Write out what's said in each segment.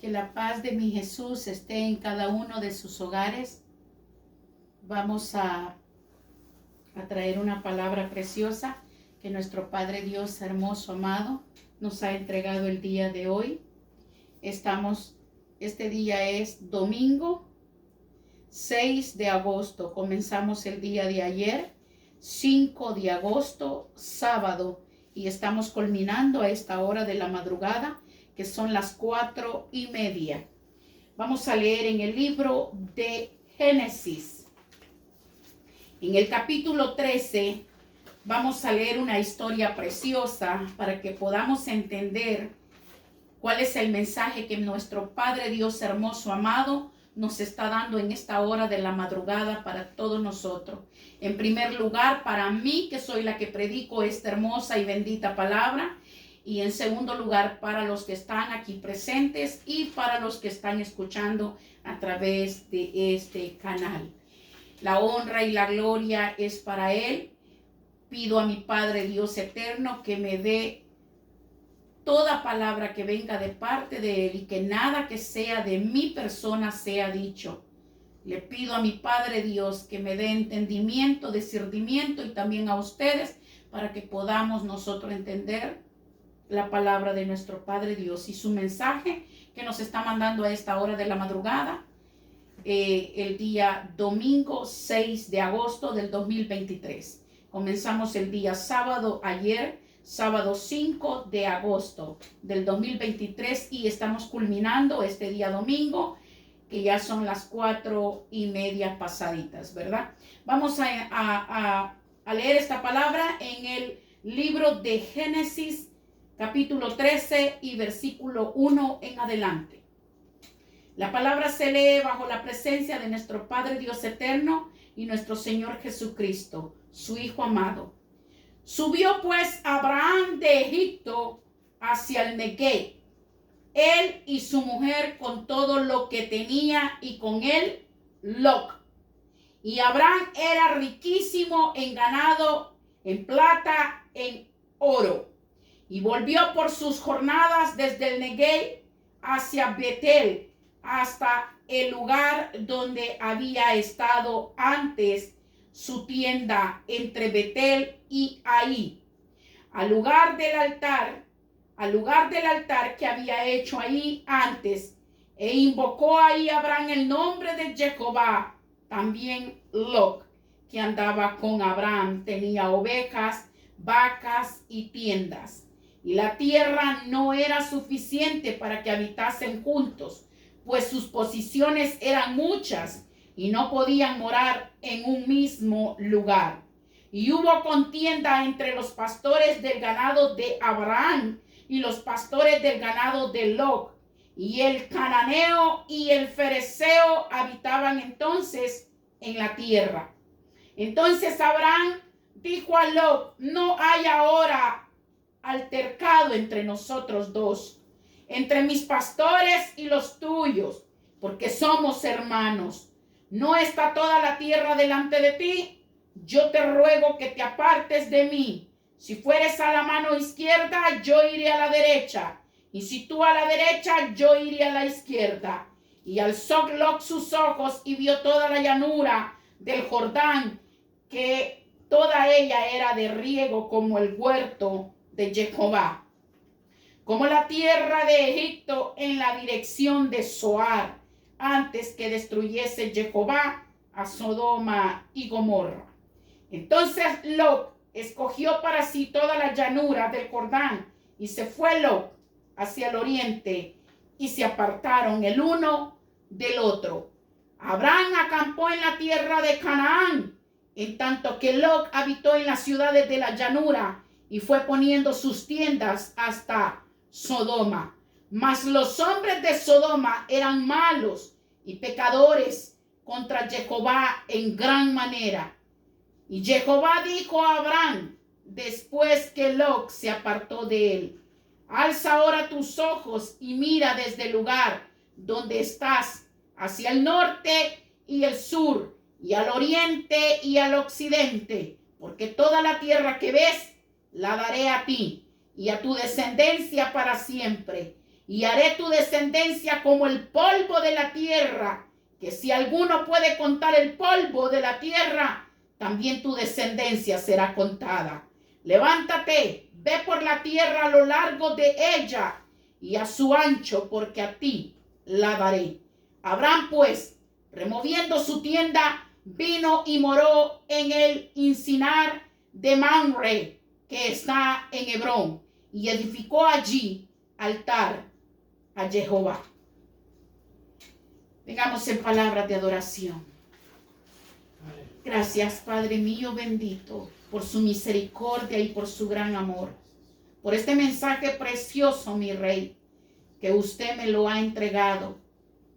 Que la paz de mi Jesús esté en cada uno de sus hogares. Vamos a traer una palabra preciosa que nuestro Padre Dios hermoso, amado, nos ha entregado el día de hoy. Este día es domingo 6 de agosto. Comenzamos el día de ayer, 5 de agosto, sábado, y estamos culminando a esta hora de la madrugada, que son las 4:30. Vamos a leer en el libro de Génesis. En el capítulo 13 vamos a leer una historia preciosa para que podamos entender cuál es el mensaje que nuestro Padre Dios hermoso, amado, nos está dando en esta hora de la madrugada para todos nosotros. En primer lugar, para mí, que soy la que predico esta hermosa y bendita palabra. Y en segundo lugar, para los que están aquí presentes y para los que están escuchando a través de este canal. La honra y la gloria es para Él. Pido a mi Padre Dios eterno que me dé toda palabra que venga de parte de Él y que nada que sea de mi persona sea dicho. Le pido a mi Padre Dios que me dé entendimiento, discernimiento y también a ustedes para que podamos nosotros entender la palabra de nuestro Padre Dios y su mensaje que nos está mandando a esta hora de la madrugada, el día domingo 6 de agosto del 2023. Comenzamos el día sábado ayer, sábado 5 de agosto del 2023, y estamos culminando este día domingo, que ya son las 4:30 pasaditas, ¿verdad? Vamos a leer esta palabra en el libro de Génesis, capítulo 13 y versículo 1 en adelante. La palabra se lee bajo la presencia de nuestro Padre Dios eterno y nuestro Señor Jesucristo, su Hijo amado. Subió pues Abraham de Egipto hacia el Negev, él y su mujer con todo lo que tenía, y con él Lot. Y Abraham era riquísimo en ganado, en plata, en oro. Y volvió por sus jornadas desde el Negev hacia Betel, hasta el lugar donde había estado antes su tienda, entre Betel y Ahí, al lugar del altar que había hecho ahí antes, e invocó ahí Abraham el nombre de Jehová. También Lot, que andaba con Abraham, tenía ovejas, vacas y tiendas. Y la tierra no era suficiente para que habitasen juntos, pues sus posiciones eran muchas y no podían morar en un mismo lugar. Y hubo contienda entre los pastores del ganado de Abraham y los pastores del ganado de Lot. Y el cananeo y el fereceo habitaban entonces en la tierra. Entonces Abraham dijo a Lot: no hay ahora altercado entre nosotros dos, entre mis pastores y los tuyos, porque somos hermanos. ¿No está toda la tierra delante de ti? Yo te ruego que te apartes de mí. Si fueres a la mano izquierda, yo iré a la derecha, y si tú a la derecha, yo iré a la izquierda. Y alzó Lot sus ojos y vio toda la llanura del Jordán, que toda ella era de riego como el huerto de Jehová, como la tierra de Egipto en la dirección de Zoar, antes que destruyese Jehová a Sodoma y Gomorra. Entonces Lot escogió para sí toda la llanura del Jordán, y se fue Lot hacia el oriente, y se apartaron el uno del otro. Abraham acampó en la tierra de Canaán, en tanto que Lot habitó en las ciudades de la llanura, y fue poniendo sus tiendas hasta Sodoma. Mas los hombres de Sodoma eran malos y pecadores contra Jehová en gran manera. Y Jehová dijo a Abraham, después que Lot se apartó de él: alza ahora tus ojos y mira desde el lugar donde estás hacia el norte y el sur, y al oriente y al occidente, porque toda la tierra que ves la daré a ti y a tu descendencia para siempre. y haré tu descendencia como el polvo de la tierra, que si alguno puede contar el polvo de la tierra, también tu descendencia será contada. Levántate, ve por la tierra a lo largo de ella y a su ancho, porque a ti la daré. Abraham, pues, removiendo su tienda, vino y moró en el encinar de Mamre, que está en Hebrón, y edificó allí altar a Jehová. Vengamos en palabras de adoración. Gracias, Padre mío bendito, por su misericordia y por su gran amor. Por este mensaje precioso, mi Rey, que usted me lo ha entregado.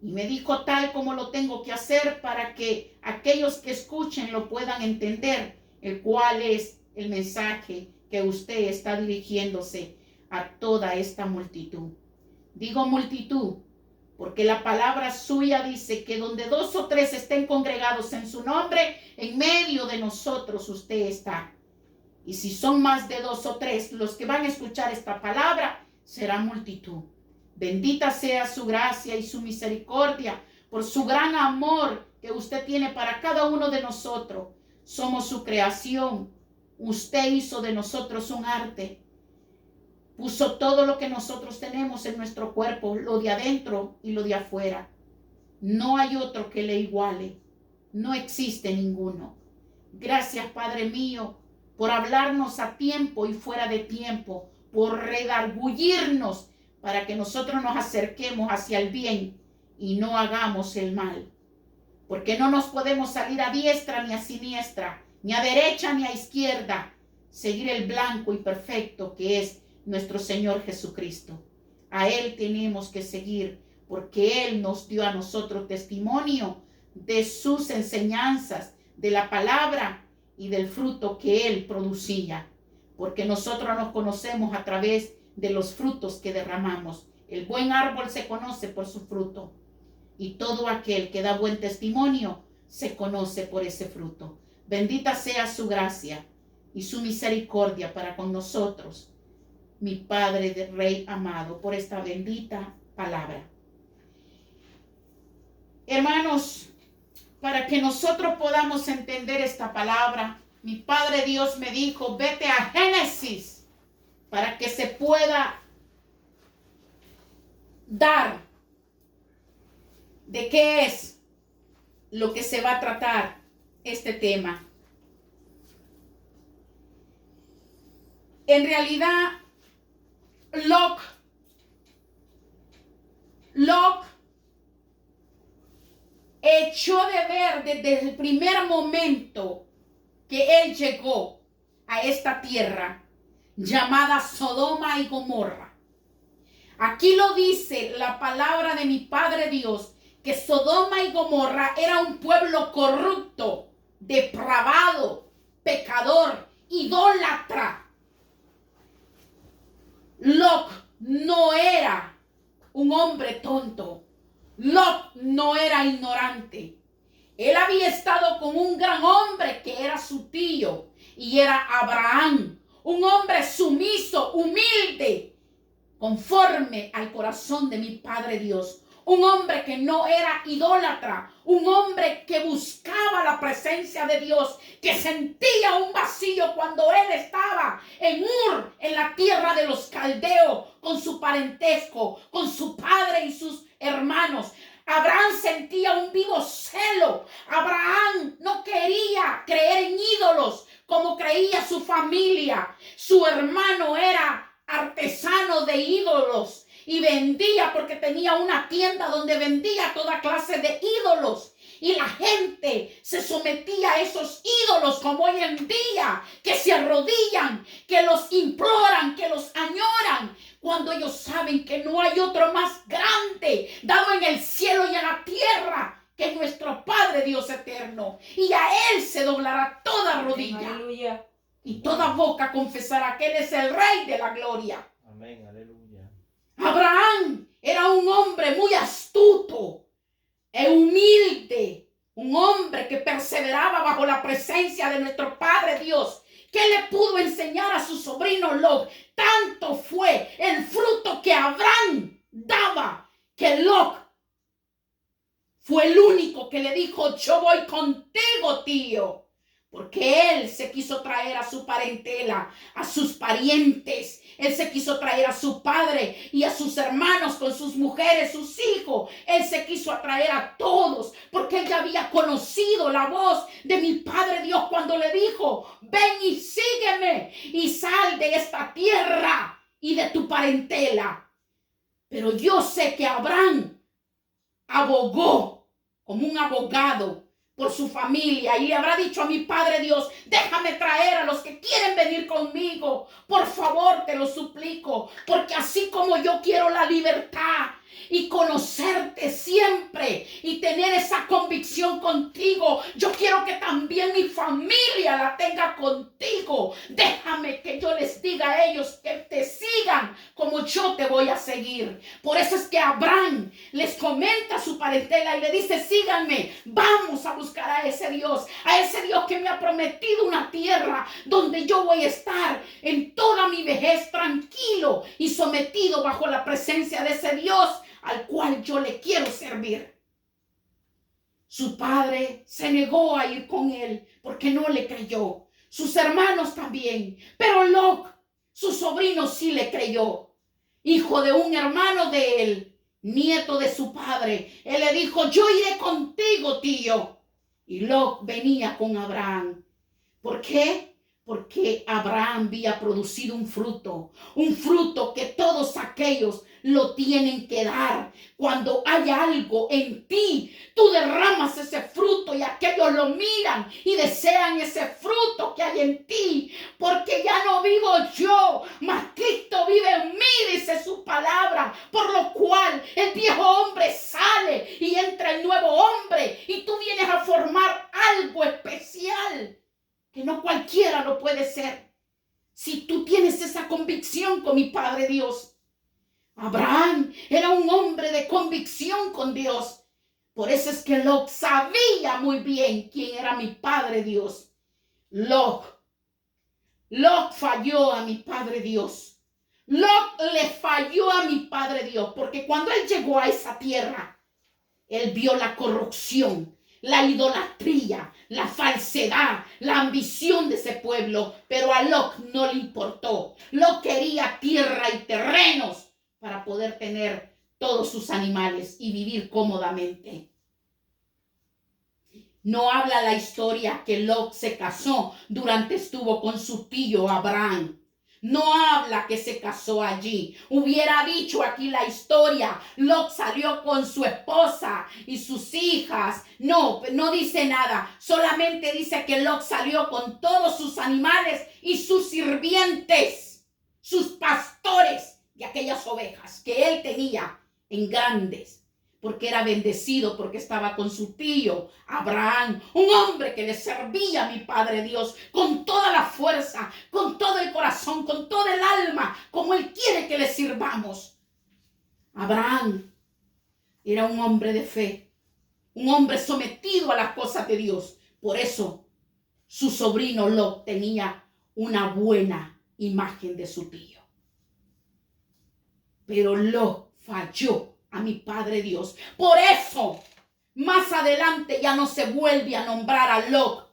Y me dijo tal como lo tengo que hacer para que aquellos que escuchen lo puedan entender, el cual es el mensaje que usted está dirigiéndose a toda esta multitud. Digo multitud, porque la palabra suya dice que donde 2 o 3 estén congregados en su nombre, en medio de nosotros usted está. Y si son más de 2 o 3 los que van a escuchar esta palabra, será multitud. Bendita sea su gracia y su misericordia por su gran amor que usted tiene para cada uno de nosotros. Somos su creación. Usted hizo de nosotros un arte. Puso todo lo que nosotros tenemos en nuestro cuerpo, lo de adentro y lo de afuera. No hay otro que le iguale. No existe ninguno. Gracias, Padre mío, por hablarnos a tiempo y fuera de tiempo, por redarguirnos para que nosotros nos acerquemos hacia el bien y no hagamos el mal. Porque no nos podemos salir a diestra ni a siniestra, ni a derecha ni a izquierda. Seguir el blanco y perfecto que es nuestro Señor Jesucristo. A Él tenemos que seguir porque Él nos dio a nosotros testimonio de sus enseñanzas, de la palabra y del fruto que Él producía. Porque nosotros nos conocemos a través de los frutos que derramamos. El buen árbol se conoce por su fruto y todo aquel que da buen testimonio se conoce por ese fruto. Bendita sea su gracia y su misericordia para con nosotros, mi Padre de Rey amado, por esta bendita palabra. Hermanos, para que nosotros podamos entender esta palabra, mi Padre Dios me dijo, vete a Génesis, para que se pueda dar de qué es lo que se va a tratar este tema. En realidad, Lot echó de ver desde el primer momento que él llegó a esta tierra llamada Sodoma y Gomorra. Aquí lo dice la palabra de mi Padre Dios, que Sodoma y Gomorra era un pueblo corrupto, depravado, pecador, idólatra. Lot no era un hombre tonto. Lot no era ignorante. Él había estado con un gran hombre que era su tío y era Abraham. Un hombre sumiso, humilde, conforme al corazón de mi Padre Dios. Un hombre que no era idólatra. Un hombre que buscaba la presencia de Dios. Que sentía un vacío cuando él estaba en Ur, en la tierra de los caldeos, con su parentesco, con su padre y sus hermanos. Abraham sentía un vivo celo. Abraham no quería creer en ídolos como creía su familia. Su hermano era artesano de ídolos y vendía, porque tenía una tienda donde vendía toda clase de ídolos. Y la gente se sometía a esos ídolos como hoy en día, que se arrodillan, que los imploran, que los añoran, cuando ellos saben que no hay otro más grande dado en el cielo y en la tierra que es nuestro Padre Dios eterno. Y a Él se doblará toda rodilla. Aleluya. Y toda boca confesará que Él es el Rey de la gloria. Amén, aleluya. Abraham era un hombre muy astuto e humilde, un hombre que perseveraba bajo la presencia de nuestro Padre Dios. ¿Qué le pudo enseñar a su sobrino Lot? Tanto fue el fruto que Abraham daba que Lot fue el único que le dijo, yo voy contigo, tío. Porque él se quiso traer a su parentela, a sus parientes. Él se quiso traer a su padre y a sus hermanos con sus mujeres, sus hijos. Él se quiso atraer a todos porque él ya había conocido la voz de mi Padre Dios cuando le dijo, ven y sígueme y sal de esta tierra y de tu parentela. Pero yo sé que Abraham abogó como un abogado por su familia y le habrá dicho a mi Padre Dios, déjame traer a los que quieren venir conmigo, por favor, te lo suplico, porque así como yo quiero la libertad y conocerte siempre y tener esa convicción contigo, yo quiero que también mi familia la tenga contigo. Déjame que yo les diga a ellos que te sigan como yo te voy a seguir. Por eso es que Abraham les comenta a su parentela y le dice, síganme, vamos a buscar a ese Dios que me ha prometido una tierra donde yo voy a estar en toda mi vejez tranquilo y sometido bajo la presencia de ese Dios al cual yo le quiero servir. Su padre se negó a ir con él porque no le creyó. Sus hermanos también. Pero Lot, su sobrino, sí le creyó. Hijo de un hermano de él, nieto de su padre. Él le dijo, yo iré contigo, tío. Y Lot venía con Abraham. ¿Por qué? Porque Abraham había producido un fruto que todos aquellos lo tienen que dar. Cuando hay algo en ti, tú derramas ese fruto y aquellos lo miran y desean ese fruto que hay en ti. Porque ya no vivo yo, mas Cristo vive en mí, dice su palabra. Por lo cual el viejo hombre sale y entra el nuevo hombre y tú vienes a formar algo especial que no cualquiera lo puede ser. Si tú tienes esa convicción con mi Padre Dios. Abraham era un hombre de convicción con Dios. Por eso es que Lot sabía muy bien quién era mi Padre Dios. Lot falló a mi Padre Dios. Lot le falló a mi Padre Dios, porque cuando él llegó a esa tierra, él vio la corrupción, la idolatría, la falsedad, la ambición de ese pueblo, pero a Lot no le importó. Lot quería tierra y terrenos para poder tener todos sus animales y vivir cómodamente. No habla la historia que Lot se casó durante estuvo con su tío Abraham. No habla que se casó allí. Hubiera dicho aquí la historia, Lot salió con su esposa y sus hijas. No dice nada. Solamente dice que Lot salió con todos sus animales y sus sirvientes, sus pastores de aquellas ovejas que él tenía en grandes. Porque era bendecido, porque estaba con su tío Abraham, un hombre que le servía a mi Padre Dios con toda la fuerza, con todo el corazón, con todo el alma, como Él quiere que le sirvamos. Abraham era un hombre de fe, un hombre sometido a las cosas de Dios. Por eso su sobrino Lot tenía una buena imagen de su tío. Pero Lot falló a mi Padre Dios. Por eso, más adelante ya no se vuelve a nombrar a Lot.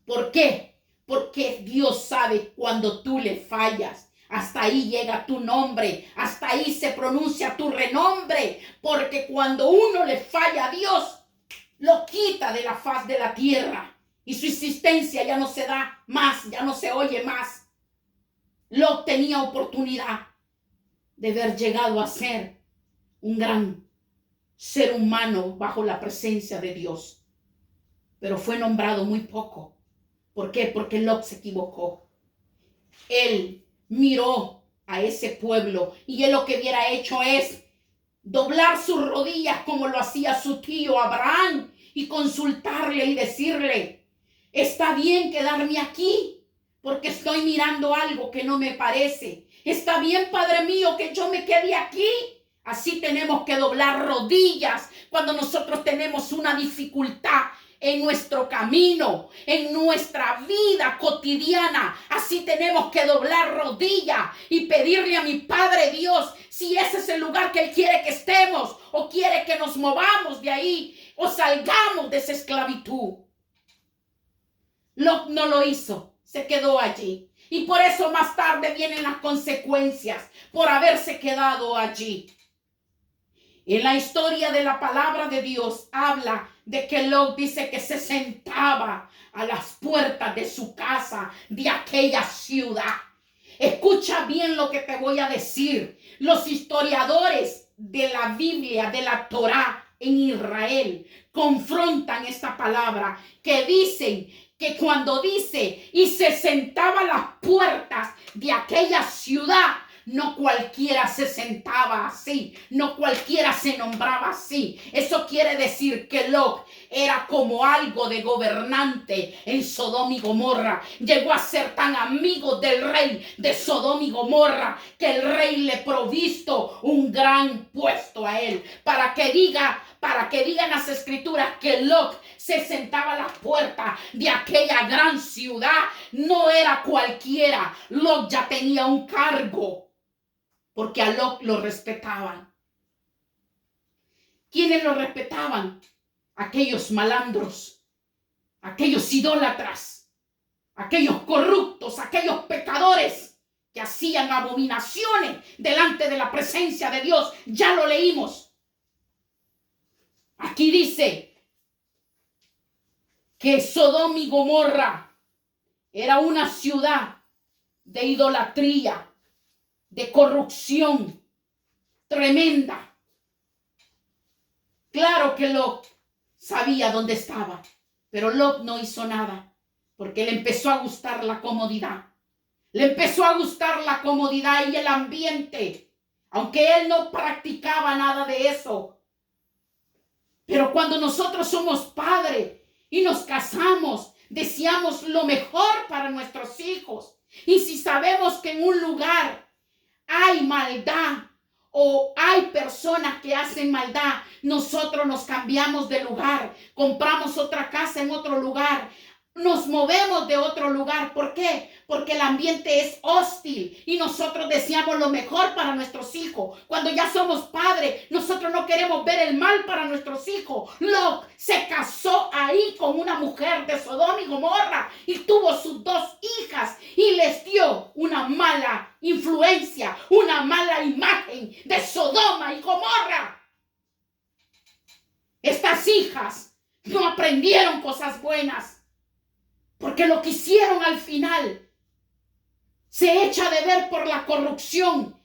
¿Por qué? Porque Dios sabe cuando tú le fallas. Hasta ahí llega tu nombre. Hasta ahí se pronuncia tu renombre. Porque cuando uno le falla a Dios, lo quita de la faz de la tierra. Y su existencia ya no se da más, ya no se oye más. Lot tenía oportunidad de haber llegado a ser un gran ser humano bajo la presencia de Dios. Pero fue nombrado muy poco. ¿Por qué? Porque Lot se equivocó. Él miró a ese pueblo y él lo que hubiera hecho es doblar sus rodillas como lo hacía su tío Abraham y consultarle y decirle, ¿está bien quedarme aquí? Porque estoy mirando algo que no me parece. ¿Está bien, Padre mío, que yo me quede aquí? Así tenemos que doblar rodillas cuando nosotros tenemos una dificultad en nuestro camino, en nuestra vida cotidiana. Así tenemos que doblar rodilla y pedirle a mi Padre Dios si ese es el lugar que Él quiere que estemos o quiere que nos movamos de ahí o salgamos de esa esclavitud. Lot no lo hizo, se quedó allí. Y por eso más tarde vienen las consecuencias por haberse quedado allí. En la historia de la palabra de Dios habla de que Lot dice que se sentaba a las puertas de su casa, de aquella ciudad. Escucha bien lo que te voy a decir. Los historiadores de la Biblia, de la Torá en Israel, confrontan esta palabra que dicen que cuando dice y se sentaba a las puertas de aquella ciudad, no cualquiera se sentaba así, no cualquiera se nombraba así. Eso quiere decir que Lot era como algo de gobernante en Sodoma y Gomorra. Llegó a ser tan amigo del rey de Sodoma y Gomorra que el rey le provisto un gran puesto a él para que digan las escrituras que Lot se sentaba a la puerta de aquella gran ciudad. No era cualquiera. Lot ya tenía un cargo, porque a Lot lo respetaban. ¿Quiénes lo respetaban? Aquellos malandros, aquellos idólatras, aquellos corruptos, aquellos pecadores que hacían abominaciones delante de la presencia de Dios. Ya lo leímos. Aquí dice que Sodoma y Gomorra era una ciudad de idolatría, de corrupción tremenda. Claro que Lot sabía dónde estaba, pero Lot no hizo nada porque le empezó a gustar la comodidad. Le empezó a gustar la comodidad y el ambiente, aunque él no practicaba nada de eso. Pero cuando nosotros somos padres y nos casamos, deseamos lo mejor para nuestros hijos. Y si sabemos que en un lugar hay maldad o hay personas que hacen maldad, nosotros nos cambiamos de lugar, compramos otra casa en otro lugar, nos movemos de otro lugar. ¿Por qué? Porque el ambiente es hostil y nosotros deseamos lo mejor para nuestros hijos. Cuando ya somos padres, nosotros no queremos ver el mal para nuestros hijos. Lot se casó ahí con una mujer de Sodoma y Gomorra y tuvo sus 2 hijas y les dio una mala influencia, una mala imagen de Sodoma y Gomorra. Estas hijas no aprendieron cosas buenas, porque lo que hicieron al final se echa de ver por la corrupción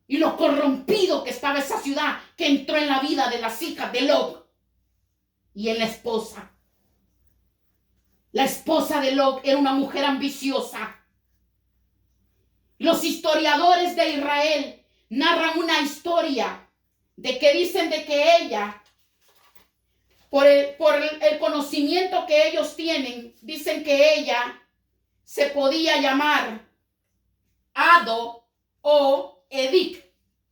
y lo corrompido que estaba esa ciudad, que entró en la vida de las hijas de Lot y en la esposa. La esposa de Lot era una mujer ambiciosa. Los historiadores de Israel narran una historia de que dicen de que ella, por el conocimiento que ellos tienen, dicen que ella se podía llamar Ado o Edith,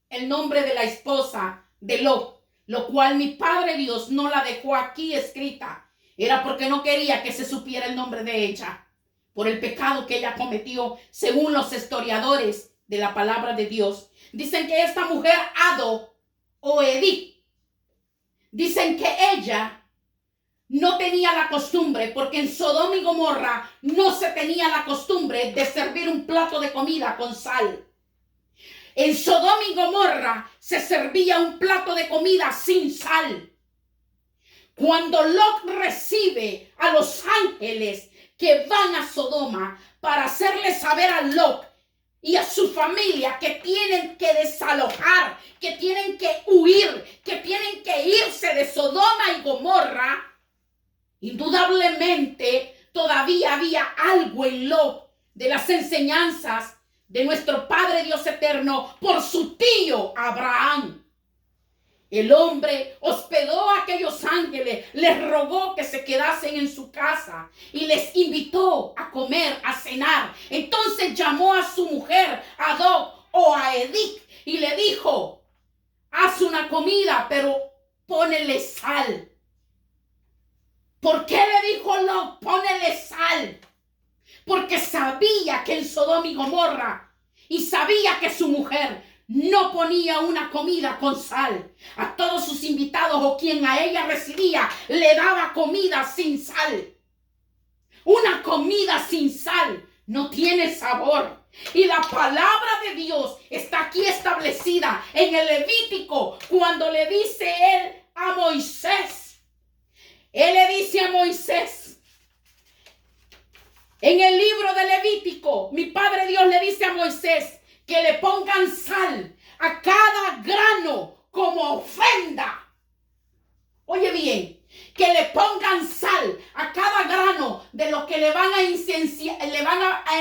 el nombre de la esposa de Lot, lo cual mi Padre Dios no la dejó aquí escrita. Era porque no quería que se supiera el nombre de ella, por el pecado que ella cometió, según los historiadores de la palabra de Dios. Dicen que esta mujer Ado o Edith, dicen que ella no tenía la costumbre, porque en Sodoma y Gomorra no se tenía la costumbre de servir un plato de comida con sal. En Sodoma y Gomorra se servía un plato de comida sin sal. Cuando Lot recibe a los ángeles que van a Sodoma para hacerle saber a Lot y a su familia que tienen que desalojar, que tienen que huir, que tienen que irse de Sodoma y Gomorra, indudablemente todavía había algo en Lot de las enseñanzas de nuestro Padre Dios eterno por su tío Abraham. El hombre hospedó a aquellos ángeles, les rogó que se quedasen en su casa y les invitó a comer, a cenar. Entonces llamó a su mujer, a Ado o a Edith, y le dijo: haz una comida, pero ponele sal. ¿Por qué le dijo Lot, ponele sal? Porque sabía que en Sodoma y Gomorra, y sabía que su mujer no ponía una comida con sal. A todos sus invitados o quien a ella residía le daba comida sin sal. Una comida sin sal no tiene sabor. Y la palabra de Dios está aquí establecida en el Levítico cuando le dice él a Moisés. Él le dice a Moisés, en el libro de Levítico, mi Padre Dios le dice a Moisés que le pongan sal a cada grano como ofrenda. Oye bien, que le pongan sal a cada grano de lo que le van a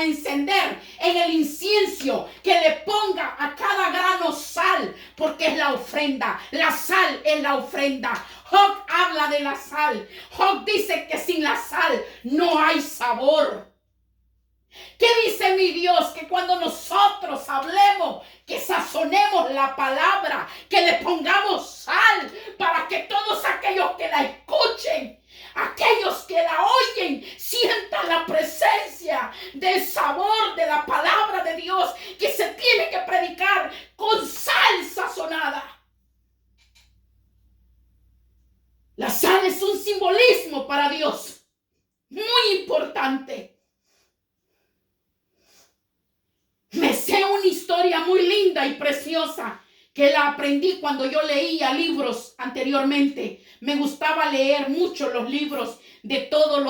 encender en el incienso, que le ponga a cada grano sal, porque es la ofrenda. La sal es la ofrenda. Job habla de la sal. Job dice que sin la sal no hay sabor. ¿Qué dice mi Dios? Que cuando nosotros hablemos, que sazonemos la palabra, que le pongamos sal para que todos aquellos que la escuchen, aquellos que la oyen, sientan la presencia del sabor de la palabra de Dios que se tiene que predicar con sal sazonada. La sal es un simbolismo para Dios muy importante. Me sé una historia muy linda y preciosa que la aprendí cuando yo leía libros anteriormente. Me gustaba leer mucho los libros de todos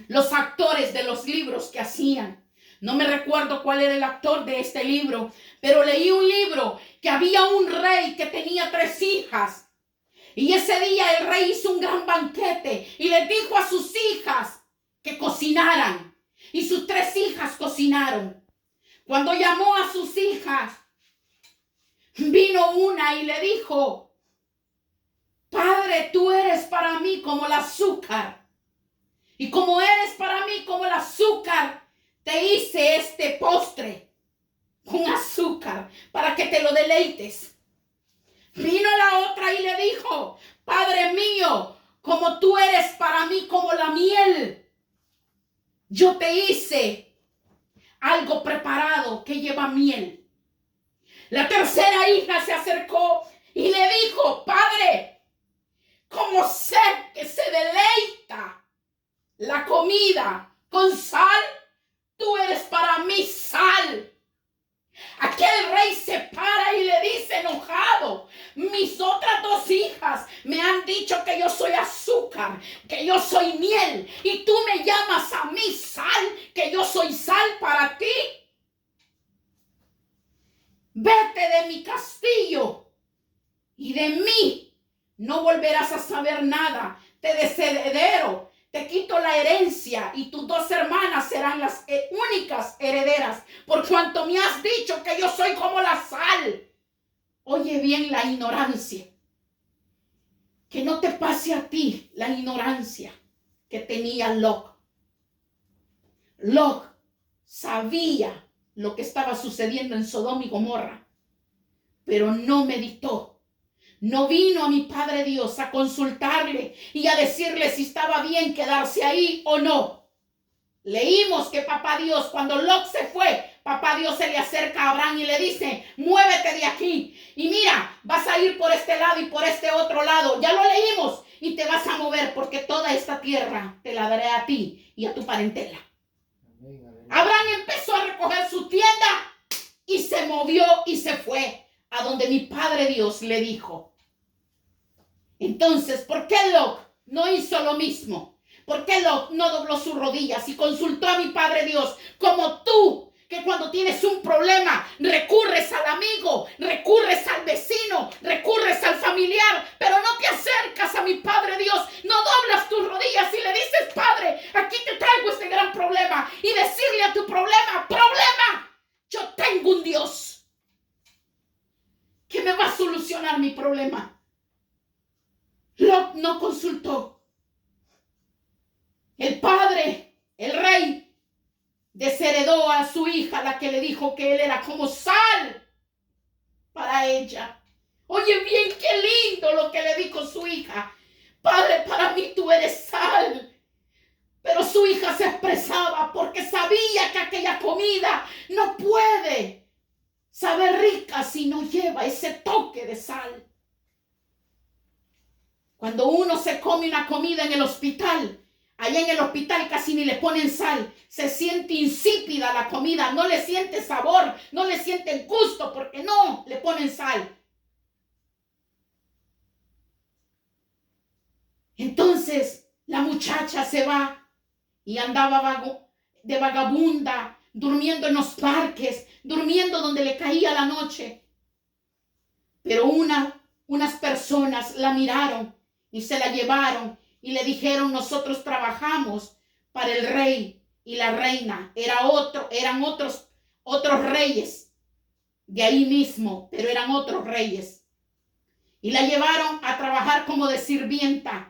los actores de los libros que hacían. No me recuerdo cuál era el actor de este libro, pero leí un libro que había un rey que tenía 3 hijas. Y ese día el rey hizo un gran banquete y les dijo a sus hijas que cocinaran. Y sus 3 hijas cocinaron. Cuando llamó a sus hijas, vino una y le dijo, Padre, tú eres para mí como el azúcar. Y como eres para mí como el azúcar, te hice este postre con azúcar para que te lo deleites. Vino la otra y le dijo, Padre mío, como tú eres para mí como la miel, yo te hice algo preparado que lleva miel. La tercera hija se acercó y le dijo, Padre, como sé que se deleita la comida con sal, tú eres para mí sal. Aquel rey se para y le dice enojado, mis otras 2 hijas me han dicho que yo soy azúcar, que yo soy miel, y tú me llamas a mí sal, que yo soy sal para ti. Vete de mi castillo y de mí no volverás a saber nada. Te desheredero, te quito la herencia y tus 2 hermanas serán las únicas herederas, por cuanto me has dicho que yo soy como la sal. Oye bien la ignorancia. Que no te pase a ti la ignorancia que tenía Lot. Lot sabía lo que estaba sucediendo en Sodoma y Gomorra, pero no meditó. No vino a mi Padre Dios a consultarle y a decirle si estaba bien quedarse ahí o no. Leímos que Papá Dios, cuando Lot se fue, Papá Dios se le acerca a Abraham y le dice, muévete de aquí. Y mira, vas a ir por este lado y por este otro lado. Ya lo leímos. Y te vas a mover porque toda esta tierra te la daré a ti y a tu parentela. Abraham empezó a recoger su tienda y se movió y se fue a donde mi Padre Dios le dijo. Entonces, ¿por qué Lot no hizo lo mismo? ¿Por qué Lot no dobló sus rodillas y consultó a mi Padre Dios como tú, que cuando tienes un problema recurres al amigo, recurres al vecino, recurres al familiar, pero no te acercas a mi Padre Dios, no doblas tus rodillas y le dices, Padre, aquí te traigo este gran problema, y decirle a tu problema, yo tengo un Dios que me va a solucionar mi problema. Lot no consultó. El padre, el rey, desheredó a su hija, la que le dijo que él era como sal para ella. Oye bien, qué lindo lo que le dijo su hija. Padre, para mí tú eres rezaba porque sabía que aquella comida no puede saber rica si no lleva ese toque de sal. Cuando uno se come una comida en el hospital, allá en el hospital casi ni le ponen sal, se siente insípida la comida, no le siente sabor, no le siente gusto porque no le ponen sal. Entonces la muchacha se va y andaba de vagabunda, durmiendo en los parques, durmiendo donde le caía la noche. Pero unas personas la miraron y se la llevaron y le dijeron: nosotros trabajamos para el rey y la reina. Eran otros reyes de ahí mismo, pero eran otros reyes. Y la llevaron a trabajar como de sirvienta.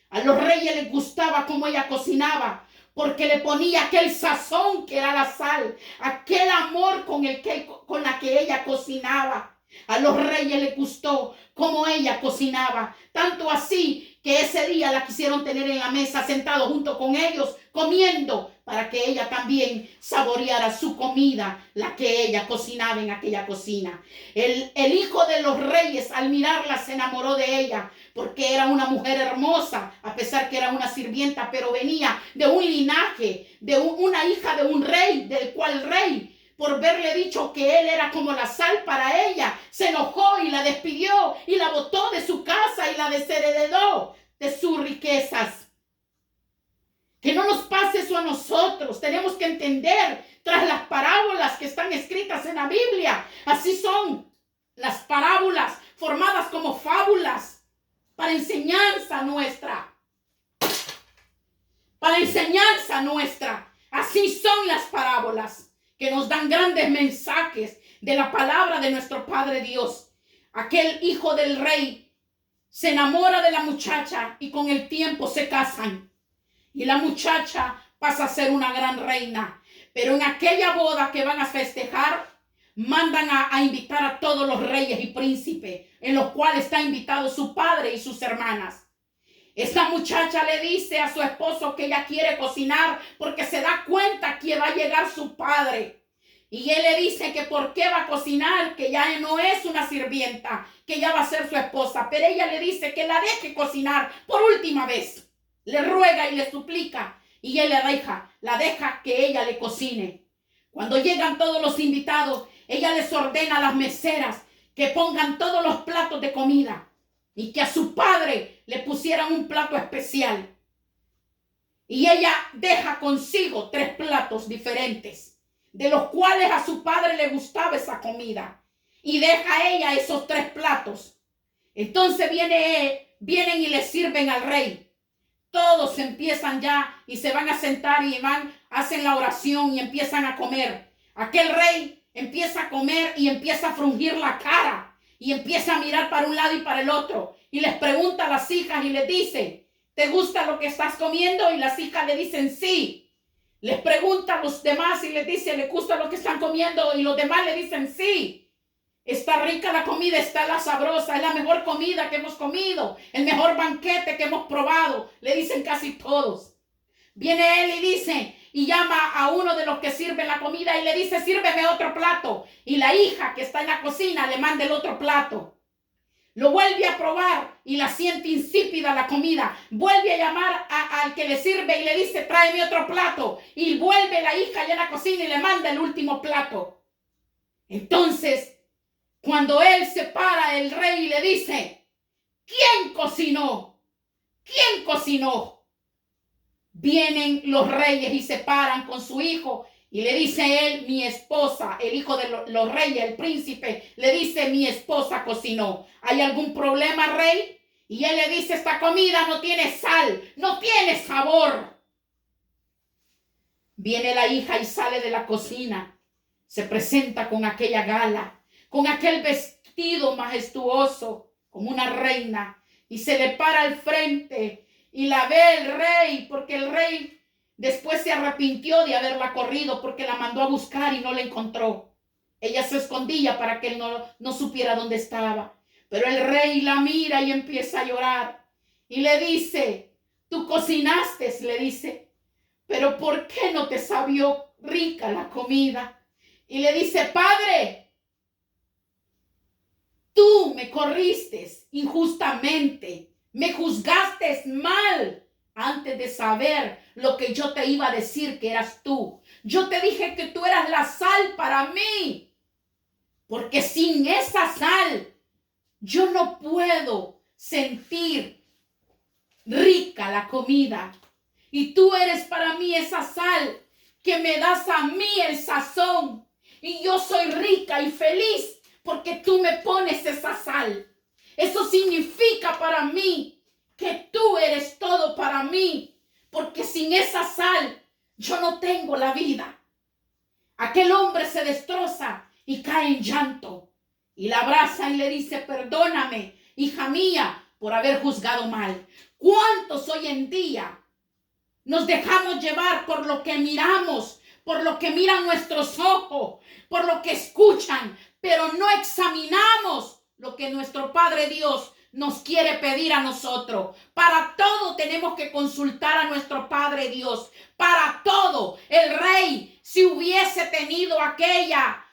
A los reyes les gustaba cómo ella cocinaba, porque le ponía aquel sazón que era la sal, aquel amor con la que ella cocinaba. A los reyes les gustó cómo ella cocinaba, tanto así que ese día la quisieron tener en la mesa sentado junto con ellos, comiendo, para que ella también saboreara su comida, la que ella cocinaba en aquella cocina. El hijo de los reyes, al mirarla, se enamoró de ella, porque era una mujer hermosa, a pesar que era una sirvienta, pero venía de un linaje, de una hija de un rey, del cual el rey, por verle dicho que él era como la sal para ella, se enojó y la despidió y la botó de su casa y la desheredó de sus riquezas. Que no nos pase eso a nosotros. Tenemos que entender, tras las parábolas que están escritas en la Biblia, así son las parábolas formadas como fábulas para enseñanza nuestra. Para enseñanza nuestra. Así son las parábolas, que nos dan grandes mensajes de la palabra de nuestro Padre Dios. Aquel hijo del rey se enamora de la muchacha y con el tiempo se casan. Y la muchacha pasa a ser una gran reina. Pero en aquella boda que van a festejar, mandan a invitar a todos los reyes y príncipes, en los cuales está invitado su padre y sus hermanas. Esta muchacha le dice a su esposo que ella quiere cocinar porque se da cuenta que va a llegar su padre. Y él le dice que por qué va a cocinar, que ya no es una sirvienta, que ya va a ser su esposa. Pero ella le dice que la deje cocinar por última vez. Le ruega y le suplica y él la deja que ella le cocine. Cuando llegan todos los invitados, ella les ordena a las meseras que pongan todos los platos de comida y que a su padre le pusieran un plato especial. Y ella deja consigo 3 platos diferentes, de los cuales a su padre le gustaba esa comida. Y deja a ella esos 3 platos. Entonces vienen y le sirven al rey. Todos empiezan ya y se van a sentar y hacen la oración y empiezan a comer. Aquel rey empieza a comer y empieza a frungir la cara y empieza a mirar para un lado y para el otro. Y les pregunta a las hijas y les dice: ¿te gusta lo que estás comiendo? Y las hijas le dicen sí. Les pregunta a los demás y les dice: ¿les gusta lo que están comiendo? Y los demás le dicen sí. Está rica la comida, está la sabrosa, es la mejor comida que hemos comido, el mejor banquete que hemos probado, le dicen casi todos. Viene él y dice, y llama a uno de los que sirven la comida y le dice: sírveme otro plato. Y la hija que está en la cocina le manda el otro plato. Lo vuelve a probar y la siente insípida la comida. Vuelve a llamar al que le sirve y le dice: tráeme otro plato. Y vuelve la hija allá en la cocina y le manda el último plato. Entonces, cuando él se para, el rey, y le dice: ¿quién cocinó? ¿Quién cocinó? Vienen los reyes y se paran con su hijo y le dice él: mi esposa. El hijo de los reyes, el príncipe, le dice: mi esposa cocinó. ¿Hay algún problema, rey? Y él le dice: esta comida no tiene sal, no tiene sabor. Viene la hija y sale de la cocina, se presenta con aquella gala, con aquel vestido majestuoso, como una reina, y se le para al frente y la ve el rey, porque el rey después se arrepintió de haberla corrido, porque la mandó a buscar y no la encontró. Ella se escondía para que él no supiera dónde estaba. Pero el rey la mira y empieza a llorar y le dice: tú cocinaste, le dice, pero ¿por qué no te sabió rica la comida? Y le dice, Padre, tú me corriste injustamente, me juzgaste mal antes de saber lo que yo te iba a decir que eras tú. Yo te dije que tú eras la sal para mí, porque sin esa sal yo no puedo sentir rica la comida. Y tú eres para mí esa sal que me das a mí el sazón. Y yo soy rica y feliz porque tú me pones esa sal. Eso significa para mí que tú eres todo para mí. Porque sin esa sal yo no tengo la vida. Aquel hombre se destroza y cae en llanto. Y la abraza y le dice, perdóname, hija mía, por haber juzgado mal. ¿Cuántos hoy en día nos dejamos llevar por lo que miramos, por lo que miran nuestros ojos, por lo que escuchan, pero no examinamos lo que nuestro Padre Dios nos quiere pedir a nosotros? Para todo tenemos que consultar a nuestro Padre Dios. Para todo. El rey, si hubiese tenido aquella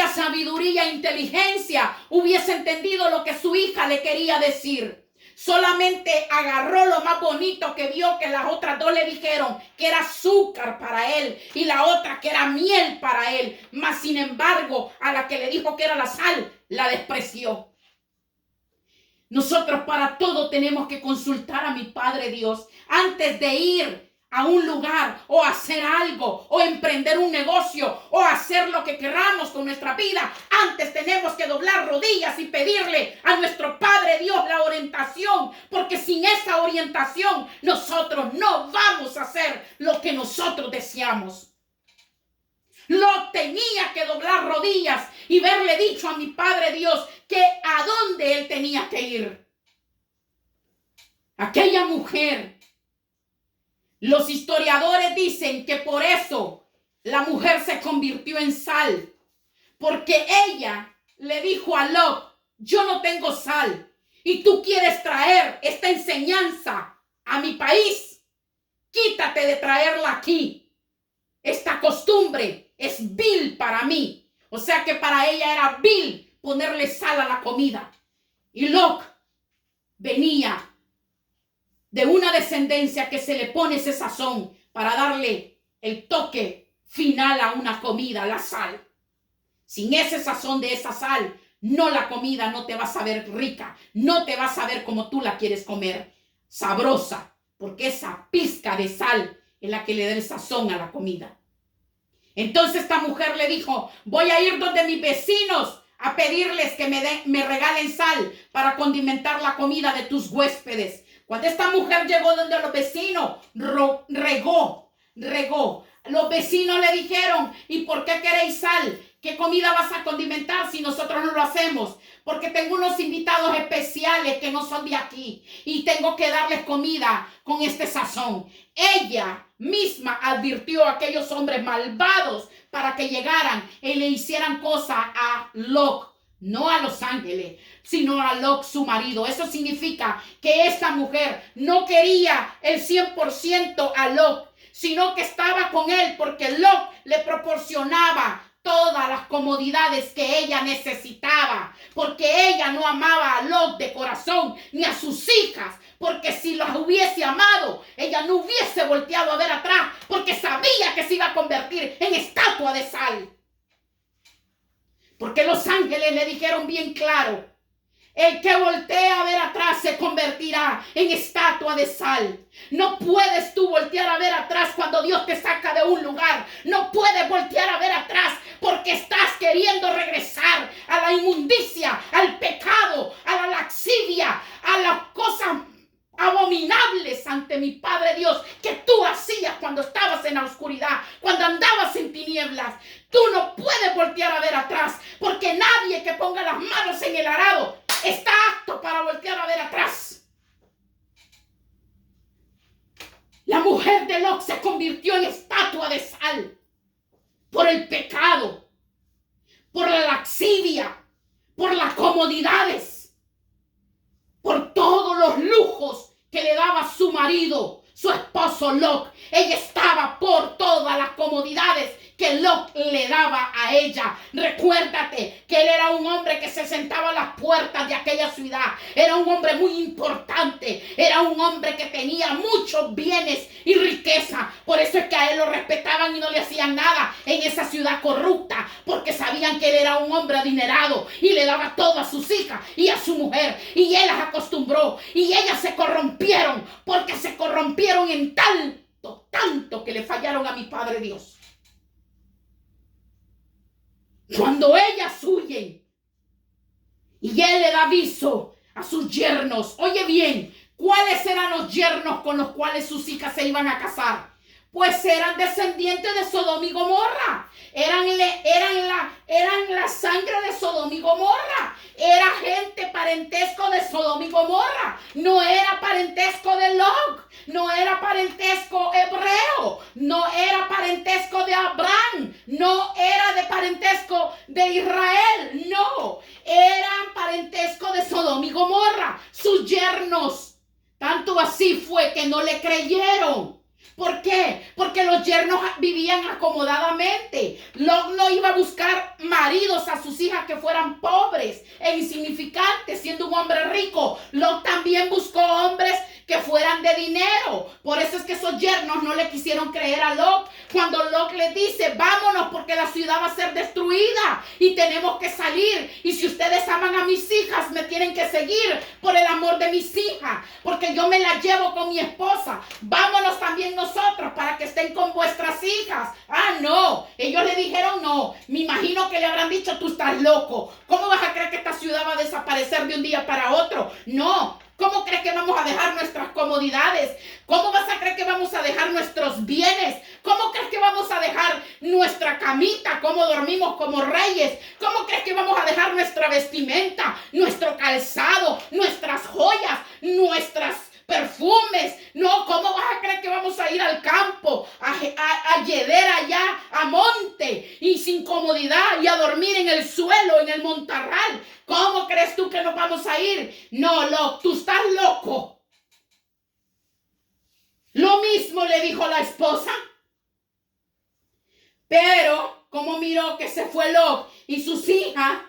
sabiduría e inteligencia, hubiese entendido lo que su hija le quería decir. Solamente agarró lo más bonito que vio, que las otras dos le dijeron que era azúcar para él y la otra que era miel para él. Mas sin embargo, a la que le dijo que era la sal, la despreció. Nosotros para todo tenemos que consultar a mi Padre Dios antes de ir a un lugar o hacer algo o emprender un negocio o hacer lo que queramos con nuestra vida. Antes tenemos que doblar rodillas y pedirle a nuestro Padre Dios la orientación, porque sin esa orientación nosotros no vamos a hacer lo que nosotros deseamos. Lot tenía que doblar rodillas y verle dicho a mi Padre Dios que a dónde él tenía que ir. Aquella mujer, los historiadores dicen que por eso la mujer se convirtió en sal, porque ella le dijo a Lot, yo no tengo sal y tú quieres traer esta enseñanza a mi país, quítate de traerla aquí. Esta costumbre es vil para mí. O sea que para ella era vil ponerle sal a la comida. Y Lot venía de una descendencia que se le pone ese sazón para darle el toque final a una comida, la sal. Sin ese sazón de esa sal, la comida no te va a saber rica, no te va a saber como tú la quieres comer, sabrosa, porque esa pizca de sal es la que le da el sazón a la comida. Entonces esta mujer le dijo, voy a ir donde mis vecinos a pedirles que me regalen sal para condimentar la comida de tus huéspedes. Cuando esta mujer llegó donde los vecinos, regó. Los vecinos le dijeron, ¿y por qué queréis sal? ¿Qué comida vas a condimentar si nosotros no lo hacemos? Porque tengo unos invitados especiales que no son de aquí y tengo que darles comida con este sazón. Ella misma advirtió a aquellos hombres malvados para que llegaran y le hicieran cosa a Lot. No a los ángeles, sino a Lot, su marido. Eso significa que esta mujer no quería el 100% a Lot, sino que estaba con él porque Lot le proporcionaba todas las comodidades que ella necesitaba, porque ella no amaba a Lot de corazón ni a sus hijas, porque si las hubiese amado, ella no hubiese volteado a ver atrás, porque sabía que se iba a convertir en estatua de sal. Porque los ángeles le dijeron bien claro, el que voltea a ver atrás se convertirá en estatua de sal. No puedes tú voltear a ver atrás cuando Dios te saca de un lugar. No puedes voltear a ver atrás porque estás queriendo regresar a la inmundicia, al pecado, a la laxivia, a las cosas abominables ante mi Padre Dios que tú hacías cuando estabas en la oscuridad, cuando andabas en tinieblas. Tú no puedes voltear a ver atrás porque nadie que ponga las manos en el arado está apto para voltear a ver atrás. La mujer de Lot se convirtió en estatua de sal por el pecado, por la laxivia, por las comodidades, por todos los lujos que le daba su marido, su esposo Lot. Ella estaba por todas las comodidades que Lot le daba a ella. Recuérdate que él era un hombre que se sentaba a las puertas de aquella ciudad. Era un hombre muy importante. Era un hombre que tenía muchos bienes y riqueza. Por eso es que a él lo respetaban y no le hacían nada en esa ciudad corrupta, porque sabían que él era un hombre adinerado y le daba todo a sus hijas y a su mujer. Y él las acostumbró y ellas se corrompieron, porque se corrompieron en tanto que le fallaron a mi Padre Dios. Cuando ellas huyen y él le da aviso a sus yernos, oye bien, ¿cuáles eran los yernos con los cuales sus hijas se iban a casar? Pues eran descendientes de Sodoma y Gomorra. Eran la sangre de Sodoma y Gomorra. Era gente parentesco de Sodoma y Gomorra. No era parentesco de Lot. No era parentesco hebreo. No era parentesco de Abraham. No era de parentesco de Israel. No. Eran parentesco de Sodoma y Gomorra. Sus yernos. Tanto así fue que no le creyeron. ¿Por qué? Porque los yernos vivían acomodadamente. Lot no iba a buscar maridos a sus hijas que fueran pobres e insignificantes, siendo un hombre rico. Lot también buscó hombres que fueran de dinero. Por eso es que esos yernos no le quisieron creer a Lot. Cuando Lot le dice, vámonos porque la ciudad va a ser destruida y tenemos que salir. Y si ustedes aman a mis hijas, me tienen que seguir por el amor de mis hijas, porque yo me las llevo con mi esposa. Vámonos también nosotros para que estén con vuestras hijas. Ah, no. Ellos le dijeron no. Me imagino que le habrán dicho, tú estás loco. ¿Cómo vas a creer que esta ciudad va a desaparecer de un día para otro? No. ¿Cómo crees que vamos a dejar nuestras comodidades? ¿Cómo vas a creer que vamos a dejar nuestros bienes? ¿Cómo crees que vamos a dejar nuestra camita? ¿Cómo dormimos como reyes? ¿Cómo crees que vamos a dejar nuestra vestimenta, nuestro calzado, nuestras joyas, nuestras perfumes? No, ¿cómo vas a creer que vamos a ir al campo, a yeder allá, a monte y sin comodidad y a dormir en el suelo, en el montarral? ¿Cómo crees tú que nos vamos a ir? No, tú estás loco. Lo mismo le dijo la esposa. Pero como miró que se fue Lot y sus hijas,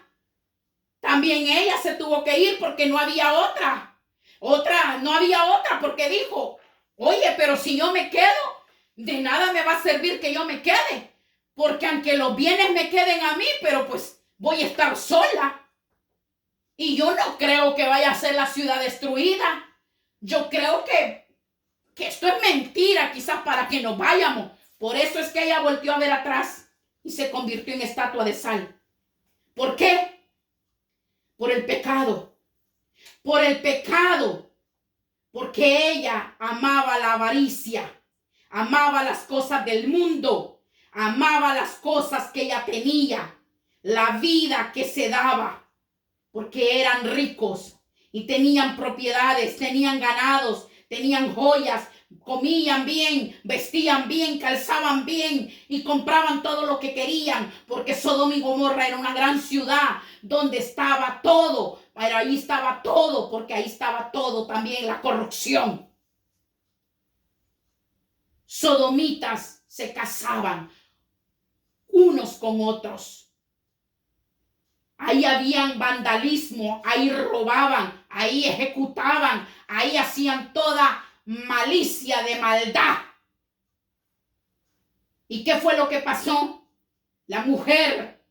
también ella se tuvo que ir porque no había otra. No había otra porque dijo, oye, pero si yo me quedo, de nada me va a servir que yo me quede. Porque aunque los bienes me queden a mí, pero pues voy a estar sola. Y yo no creo que vaya a ser la ciudad destruida. Yo creo que esto es mentira, quizás para que nos vayamos. Por eso es que ella volteó a ver atrás y se convirtió en estatua de sal. ¿Por qué? Por el pecado. Por el pecado. Porque ella amaba la avaricia. Amaba las cosas del mundo. Amaba las cosas que ella tenía. La vida que se daba. Porque eran ricos y tenían propiedades, tenían ganados, tenían joyas, comían bien, vestían bien, calzaban bien y compraban todo lo que querían, porque Sodoma y Gomorra era una gran ciudad donde estaba todo, pero ahí estaba todo, porque ahí estaba todo también, la corrupción. Sodomitas se casaban unos con otros. Ahí habían vandalismo, ahí robaban, ahí ejecutaban, ahí hacían toda malicia de maldad. ¿Y qué fue lo que pasó? La mujer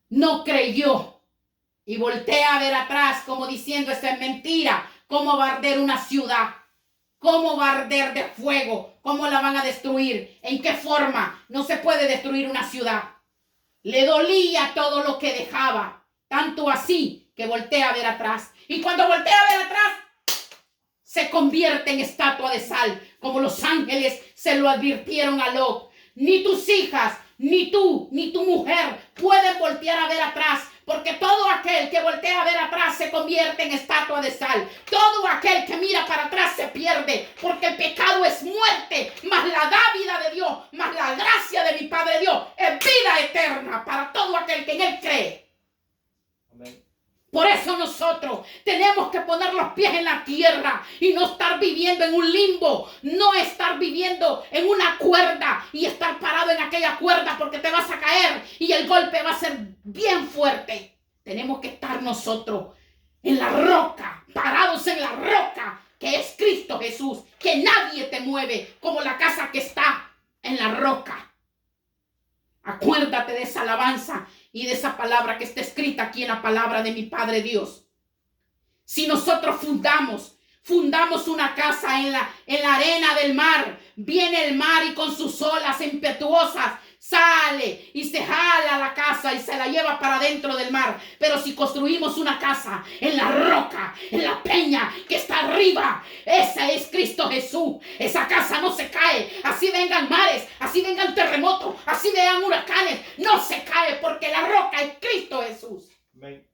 no creyó y voltea a ver atrás como diciendo, esta es mentira. ¿Cómo va a arder una ciudad? ¿Cómo va a arder de fuego? ¿Cómo la van a destruir? ¿En qué forma? No se puede destruir una ciudad. Le dolía todo lo que dejaba, tanto así que voltea a ver atrás. Y cuando voltea a ver atrás, se convierte en estatua de sal, como los ángeles se lo advirtieron a Lot. Ni tus hijas, ni tú, ni tu mujer pueden voltear a ver atrás, porque todo aquel que voltea a ver atrás se convierte en estatua de sal. Todo aquel que mira para atrás se pierde, porque el pecado es muerte, mas la dávida de Dios, mas la gracia de mi Padre Dios es vida eterna para todo aquel que en Él cree. Amén. Por eso nosotros tenemos que poner los pies en la tierra y no estar viviendo en un limbo, no estar viviendo en una cuerda y estar parado en aquella cuerda porque te vas a caer y el golpe va a ser bien fuerte. Tenemos que estar nosotros en la roca, parados en la roca que es Cristo Jesús, que nadie te mueve como la casa que está en la roca. Acuérdate de esa alabanza y de esa palabra que está escrita aquí en la palabra de mi Padre Dios. Si nosotros fundamos una casa en la arena del mar, viene el mar y con sus olas impetuosas sale y se jala la casa y se la lleva para dentro del mar. Pero si construimos una casa en la roca, en la peña que está arriba, ese es Cristo Jesús. Esa casa no se cae. Así vengan mares, así vengan terremotos, así vengan huracanes, no se cae porque la roca es Cristo Jesús. Amén.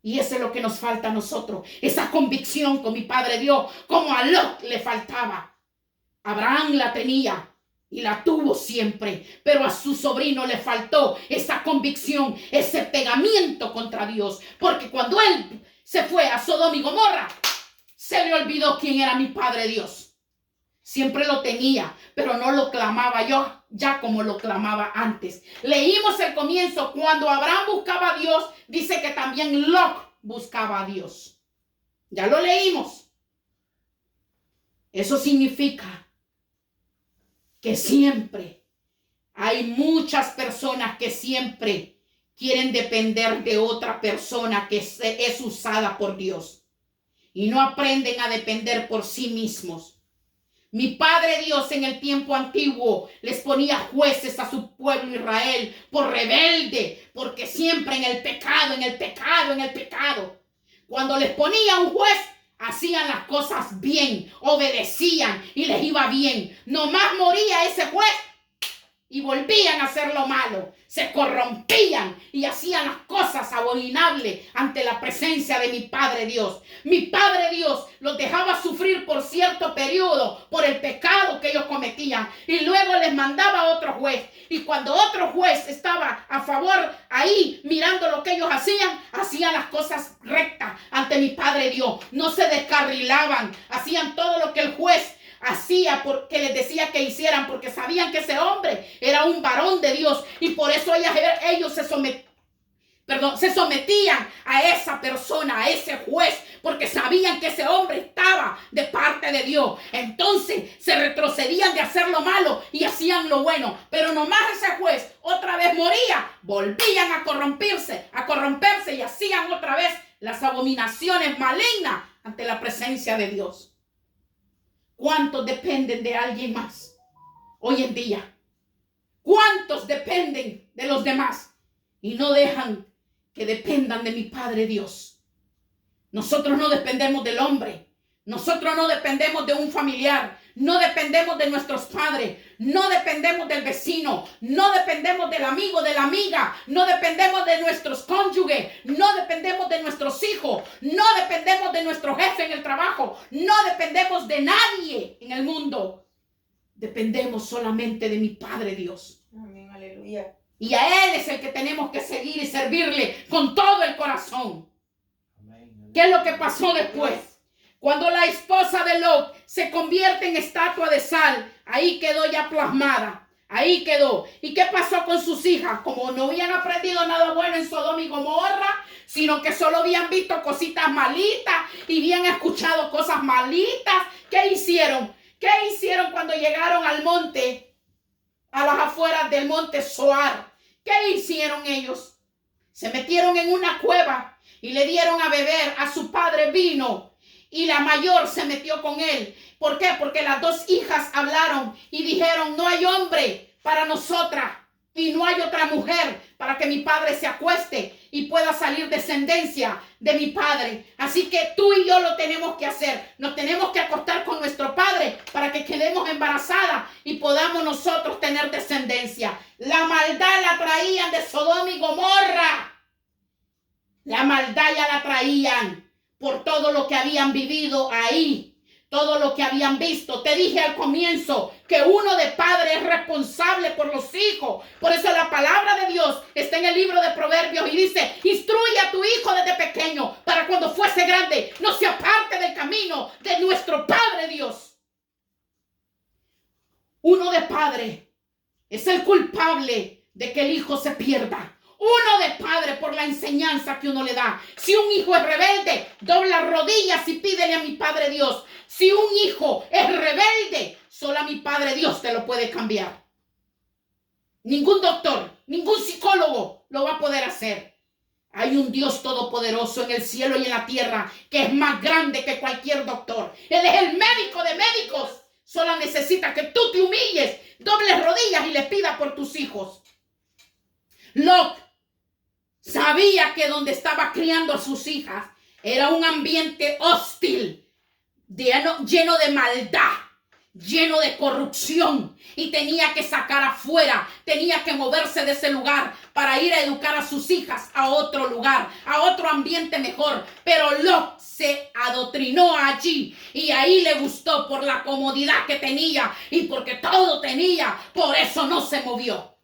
Y eso es lo que nos falta a nosotros, esa convicción con mi Padre Dios, como a Lot le faltaba. Abraham la tenía y la tuvo siempre, pero a su sobrino le faltó esa convicción, ese pegamiento contra Dios, porque cuando él se fue a Sodoma y Gomorra, se le olvidó quién era mi Padre Dios. Siempre lo tenía, pero no lo clamaba yo ya como lo clamaba antes. Leímos el comienzo, cuando Abraham buscaba a Dios, dice que también Lot buscaba a Dios. Ya lo leímos. Eso significa que siempre hay muchas personas que siempre quieren depender de otra persona que es usada por Dios y no aprenden a depender por sí mismos. Mi Padre Dios en el tiempo antiguo les ponía jueces a su pueblo Israel por rebelde, porque siempre en el pecado. Cuando les ponía un juez, hacían las cosas bien, obedecían y les iba bien. Nomás moría ese juez y volvían a hacer lo malo. Se corrompían y hacían las cosas abominables ante la presencia de mi Padre Dios. Mi Padre Dios los dejaba sufrir por cierto periodo por el pecado que ellos cometían y luego les mandaba otro juez. Y cuando otro juez estaba a favor ahí mirando lo que ellos hacían las cosas rectas ante mi Padre Dios. No se descarrilaban, hacían todo lo que el juez hacía porque les decía que hicieran, porque sabían que ese hombre era un varón de Dios y por eso ellos se sometían a esa persona, a ese juez, porque sabían que ese hombre estaba de parte de Dios. Entonces se retrocedían de hacer lo malo y hacían lo bueno, pero nomás ese juez otra vez moría, volvían a corromperse y hacían otra vez las abominaciones malignas ante la presencia de Dios. ¿Cuántos dependen de alguien más hoy en día? ¿Cuántos dependen de los demás y no dejan que dependan de mi Padre Dios? Nosotros no dependemos del hombre. Nosotros no dependemos de un familiar. No dependemos de nuestros padres. No dependemos del vecino. No dependemos del amigo, de la amiga. No dependemos de nuestros cónyuges. No dependemos de nuestros hijos. No dependemos de nuestro jefe en el trabajo. No dependemos de nadie en el mundo. Dependemos solamente de mi Padre Dios. Amén, aleluya. Y a Él es el que tenemos que seguir y servirle con todo el corazón. Amén. ¿Qué es lo que pasó después? Cuando la esposa de Lot se convierte en estatua de sal, ahí quedó ya plasmada. Ahí quedó. ¿Y qué pasó con sus hijas? Como no habían aprendido nada bueno en Sodoma y Gomorra, sino que solo habían visto cositas malitas y habían escuchado cosas malitas, ¿qué hicieron? ¿Qué hicieron cuando llegaron al monte, a las afueras del monte Zoar? ¿Qué hicieron ellos? Se metieron en una cueva y le dieron a beber a su padre vino. Y la mayor se metió con él. ¿Por qué? Porque las dos hijas hablaron y dijeron: no hay hombre para nosotras y no hay otra mujer para que mi padre se acueste y pueda salir descendencia de mi padre. Así que tú y yo lo tenemos que hacer. Nos tenemos que acostar con nuestro padre para que quedemos embarazadas y podamos nosotros tener descendencia. La maldad la traían de Sodoma y Gomorra. La maldad ya la traían por todo lo que habían vivido ahí. todo lo que habían visto. Te dije al comienzo que uno de padre es responsable por los hijos. Por eso la palabra de Dios está en el libro de Proverbios y dice: instruye a tu hijo desde pequeño para cuando fuese grande no se aparte del camino de nuestro Padre Dios. Uno de padre es el culpable de que el hijo se pierda. Uno de padre por la enseñanza que uno le da. Si un hijo es rebelde, dobla rodillas y pídele a mi Padre Dios. Si un hijo es rebelde, solo a mi Padre Dios te lo puede cambiar. Ningún doctor, ningún psicólogo lo va a poder hacer. Hay un Dios todopoderoso en el cielo y en la tierra que es más grande que cualquier doctor. Él es el médico de médicos. Solo necesita que tú te humilles, dobles rodillas y le pidas por tus hijos. Lot sabía que donde estaba criando a sus hijas era un ambiente hostil, lleno de maldad, lleno de corrupción, y tenía que sacar afuera, tenía que moverse de ese lugar para ir a educar a sus hijas a otro lugar, a otro ambiente mejor. Pero Lot se adoctrinó allí y ahí le gustó por la comodidad que tenía y porque todo tenía, por eso no se movió.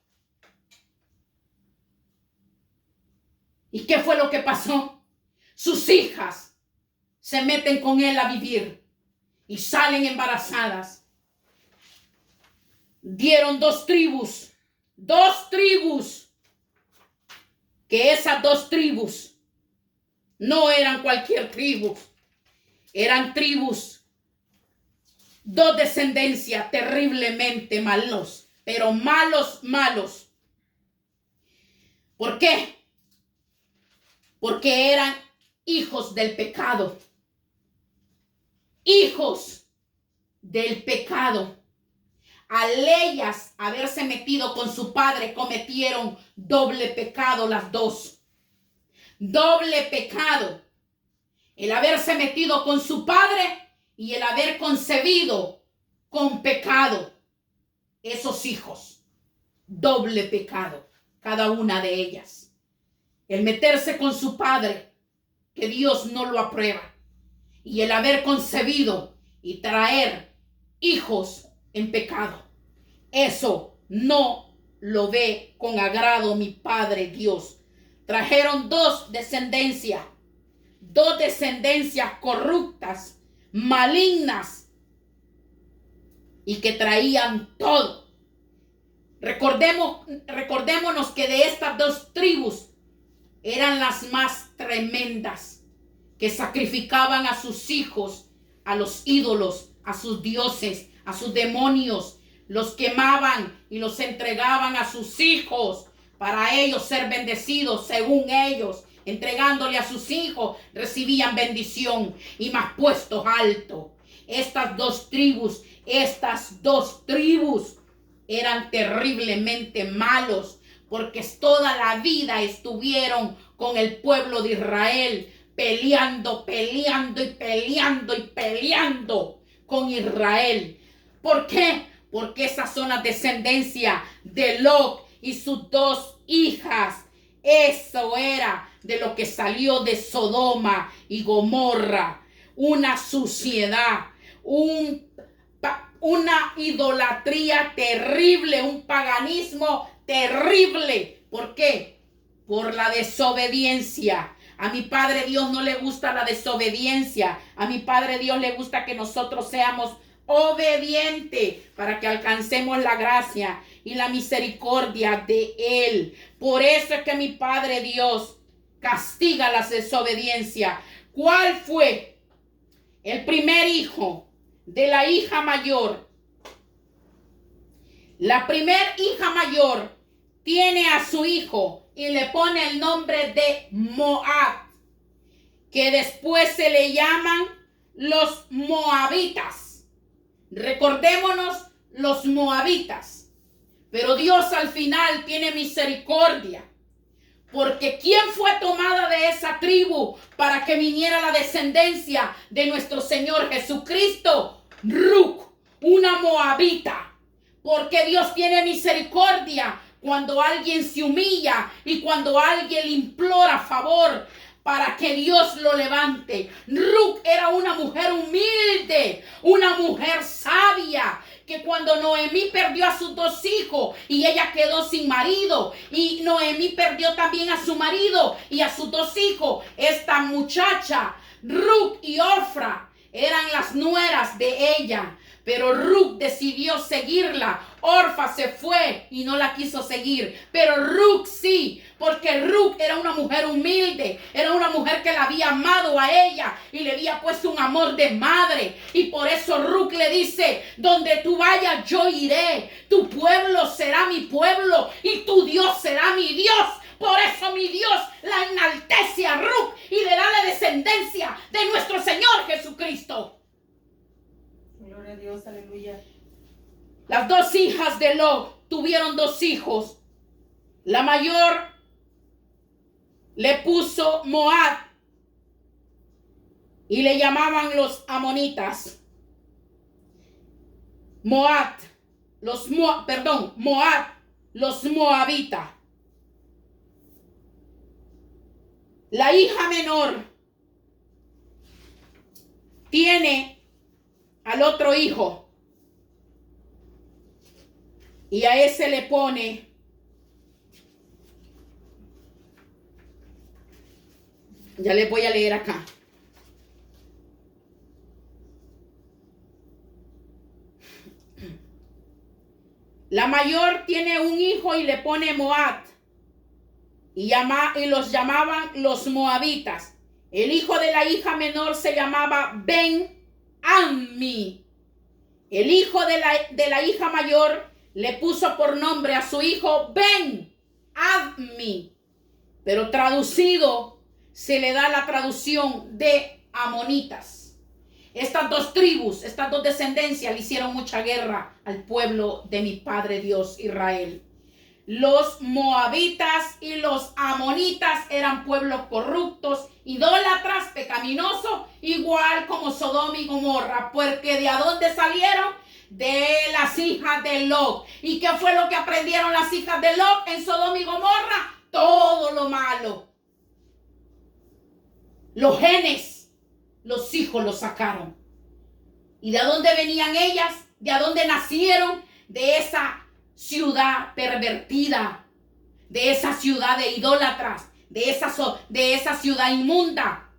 ¿Y qué fue lo que pasó? Sus hijas se meten con él a vivir y salen embarazadas. Dieron dos tribus, que esas dos tribus no eran cualquier tribu, eran tribus, dos descendencias terriblemente malos, pero malos. ¿Por qué? Porque eran hijos del pecado. Hijos del pecado. Al ellas haberse metido con su padre, cometieron doble pecado las dos. Doble pecado. El haberse metido con su padre y el haber concebido con pecado esos hijos. Doble pecado, cada una de ellas. El meterse con su padre, que Dios no lo aprueba, y el haber concebido y traer hijos en pecado, eso no lo ve con agrado mi Padre Dios. Trajeron dos descendencias corruptas, malignas, y que traían todo. Recordémonos que de estas dos tribus eran las más tremendas, que sacrificaban a sus hijos, a los ídolos, a sus dioses, a sus demonios. Los quemaban y los entregaban a sus hijos para ellos ser bendecidos según ellos. Entregándole a sus hijos recibían bendición y más puestos altos. Estas dos tribus eran terriblemente malos, porque toda la vida estuvieron con el pueblo de Israel, peleando con Israel. ¿Por qué? Porque esas son las descendencias de Lot y sus dos hijas. Eso era de lo que salió de Sodoma y Gomorra. Una suciedad, una idolatría terrible, un paganismo terrible. ¿Por qué? Por la desobediencia. A mi Padre Dios no le gusta la desobediencia. A mi Padre Dios le gusta que nosotros seamos obedientes para que alcancemos la gracia y la misericordia de Él. Por eso es que mi Padre Dios castiga la desobediencia. ¿Cuál fue el primer hijo de la hija mayor? La primer hija mayor tiene a su hijo y le pone el nombre de Moab, que después se le llaman los moabitas. Recordémonos los moabitas. Pero Dios al final tiene misericordia, porque ¿quién fue tomada de esa tribu para que viniera la descendencia de nuestro Señor Jesucristo? Ruth, una moabita. Porque Dios tiene misericordia cuando alguien se humilla y cuando alguien le implora favor. para que Dios lo levante. Ruth era una mujer humilde, una mujer sabia, que cuando Noemí perdió a sus 2 hijos y ella quedó sin marido, y Noemí perdió también a su marido y a sus 2 hijos, esta muchacha, Ruth y Orfa, eran las nueras de ella. Pero Ruth decidió seguirla. Orfa se fue y no la quiso seguir. Pero Ruth sí, porque Ruth era una mujer humilde. Era una mujer que la había amado a ella y le había puesto un amor de madre. Y por eso Ruth le dice: donde tú vayas yo iré. Tu pueblo será mi pueblo y tu Dios será mi Dios. Por eso mi Dios la enaltece a Ruth y le da la descendencia de nuestro Señor Jesucristo. Gloria a Dios, aleluya. Las 2 hijas de Lot tuvieron 2 hijos. La mayor le puso Moab y le llamaban los amonitas. Moab, los moabitas. La hija menor tiene al otro hijo y a ese le pone ya les voy a leer acá. La mayor tiene un hijo y le pone Moab y los llamaban los moabitas. El hijo de la hija menor se llamaba Ben-Ammi. El hijo de la hija mayor le puso por nombre a su hijo Ben-Ammi. Pero traducido se le da la traducción de amonitas. Estas 2 tribus, estas 2 descendencias le hicieron mucha guerra al pueblo de mi Padre Dios Israel. Los moabitas y los amonitas eran pueblos corruptos, idólatras, pecaminosos, igual como Sodoma y Gomorra, porque ¿de dónde salieron? De las hijas de Lot. ¿Y qué fue lo que aprendieron las hijas de Lot en Sodoma y Gomorra? Todo lo malo. Los genes, los hijos los sacaron. ¿Y de dónde venían ellas? ¿De dónde nacieron? De esa ciudad pervertida, de esa ciudad de idólatras, de esa ciudad inmunda.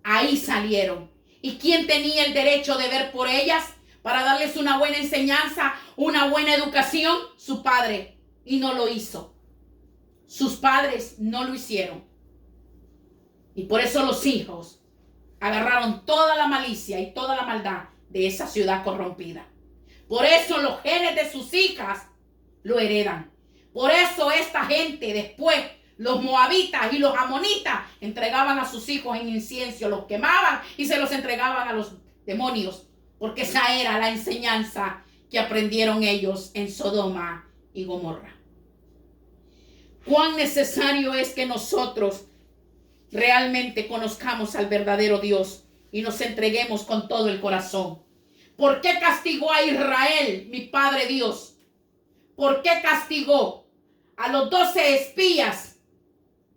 Ahí salieron. ¿Y quién tenía el derecho de ver por ellas para darles una buena enseñanza, una buena educación? Su padre. Y no lo hizo. Sus padres no lo hicieron. Y por eso los hijos agarraron toda la malicia y toda la maldad de esa ciudad corrompida. Por eso los genes de sus hijas lo heredan. Por eso esta gente después, los moabitas y los amonitas, entregaban a sus hijos en incienso, los quemaban y se los entregaban a los demonios. Porque esa era la enseñanza que aprendieron ellos en Sodoma y Gomorra. Cuán necesario es que nosotros realmente conozcamos al verdadero Dios y nos entreguemos con todo el corazón. ¿Por qué castigó a Israel, mi Padre Dios? ¿Por qué castigó a los 12 espías?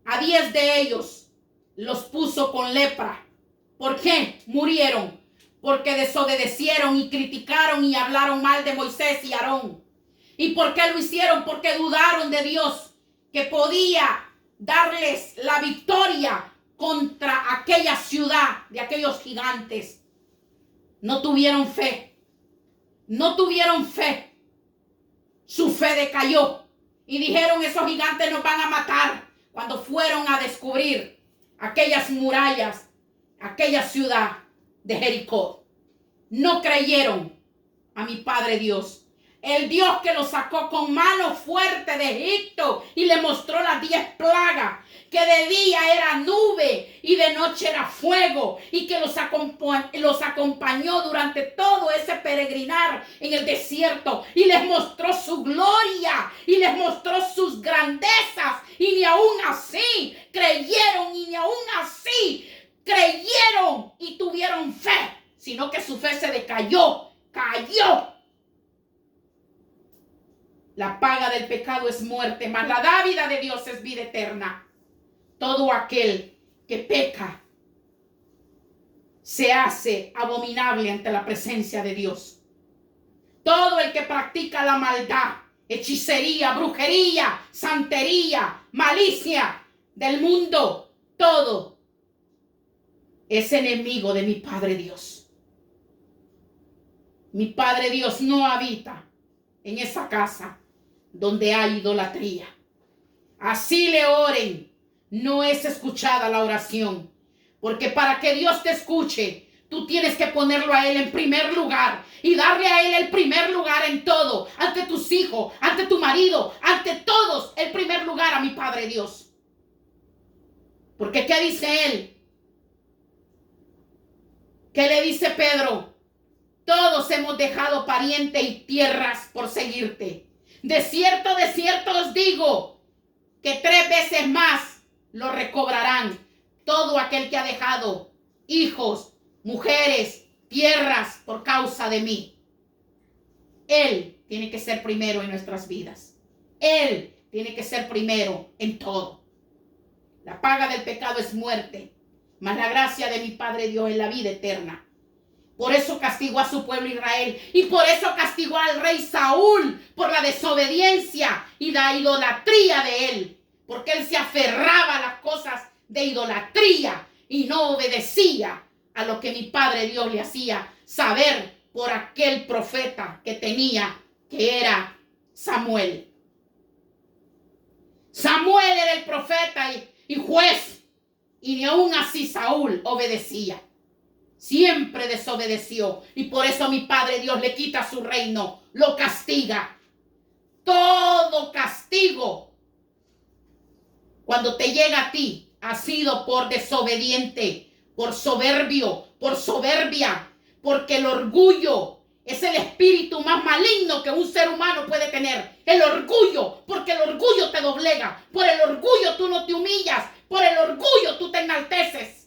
A 10 de ellos los puso con lepra. ¿Por qué murieron? Porque desobedecieron y criticaron y hablaron mal de Moisés y Aarón. ¿Y por qué lo hicieron? Porque dudaron de Dios, que podía darles la victoria contra aquella ciudad de aquellos gigantes. No tuvieron fe. No tuvieron fe. Su fe decayó. Y dijeron: esos gigantes nos van a matar. Cuando fueron a descubrir aquellas murallas, aquella ciudad de Jericó. No creyeron a mi Padre Dios. El Dios que los sacó con mano fuerte de Egipto y le mostró las 10 plagas, que de día era nube y de noche era fuego, y que los acompañó durante todo ese peregrinar en el desierto, y les mostró su gloria y les mostró sus grandezas, y ni aún así creyeron, y ni aún así creyeron y tuvieron fe, sino que su fe se decayó, cayó. La paga del pecado es muerte, mas la dávida de Dios es vida eterna. Todo aquel que peca se hace abominable ante la presencia de Dios. Todo el que practica la maldad, hechicería, brujería, santería, malicia del mundo, todo es enemigo de mi Padre Dios. Mi Padre Dios no habita en esa casa donde hay idolatría. Así le oren, no es escuchada la oración. Porque para que Dios te escuche, tú tienes que ponerlo a Él en primer lugar y darle a Él el primer lugar en todo, ante tus hijos, ante tu marido, ante todos, el primer lugar a mi Padre Dios. Porque ¿qué dice Él? ¿Qué le dice Pedro? Todos hemos dejado pariente y tierras por seguirte. De cierto os digo, que 3 veces más lo recobrarán todo aquel que ha dejado hijos, mujeres, tierras por causa de mí. Él tiene que ser primero en nuestras vidas. Él tiene que ser primero en todo. La paga del pecado es muerte, mas la gracia de mi Padre Dios es la vida eterna. Por eso castigó a su pueblo Israel y por eso castigó al rey Saúl por la desobediencia y la idolatría de él. Porque él se aferraba a las cosas de idolatría y no obedecía a lo que mi Padre Dios le hacía saber por aquel profeta que tenía, que era Samuel. Samuel era el profeta y juez, y ni aún así Saúl obedecía. Siempre desobedeció y por eso mi Padre Dios le quita su reino, lo castiga. Todo castigo cuando te llega a ti ha sido por desobediente, por soberbio, por soberbia, porque el orgullo es el espíritu más maligno que un ser humano puede tener. El orgullo, porque el orgullo te doblega. Por el orgullo tú no te humillas, por el orgullo tú te enalteces.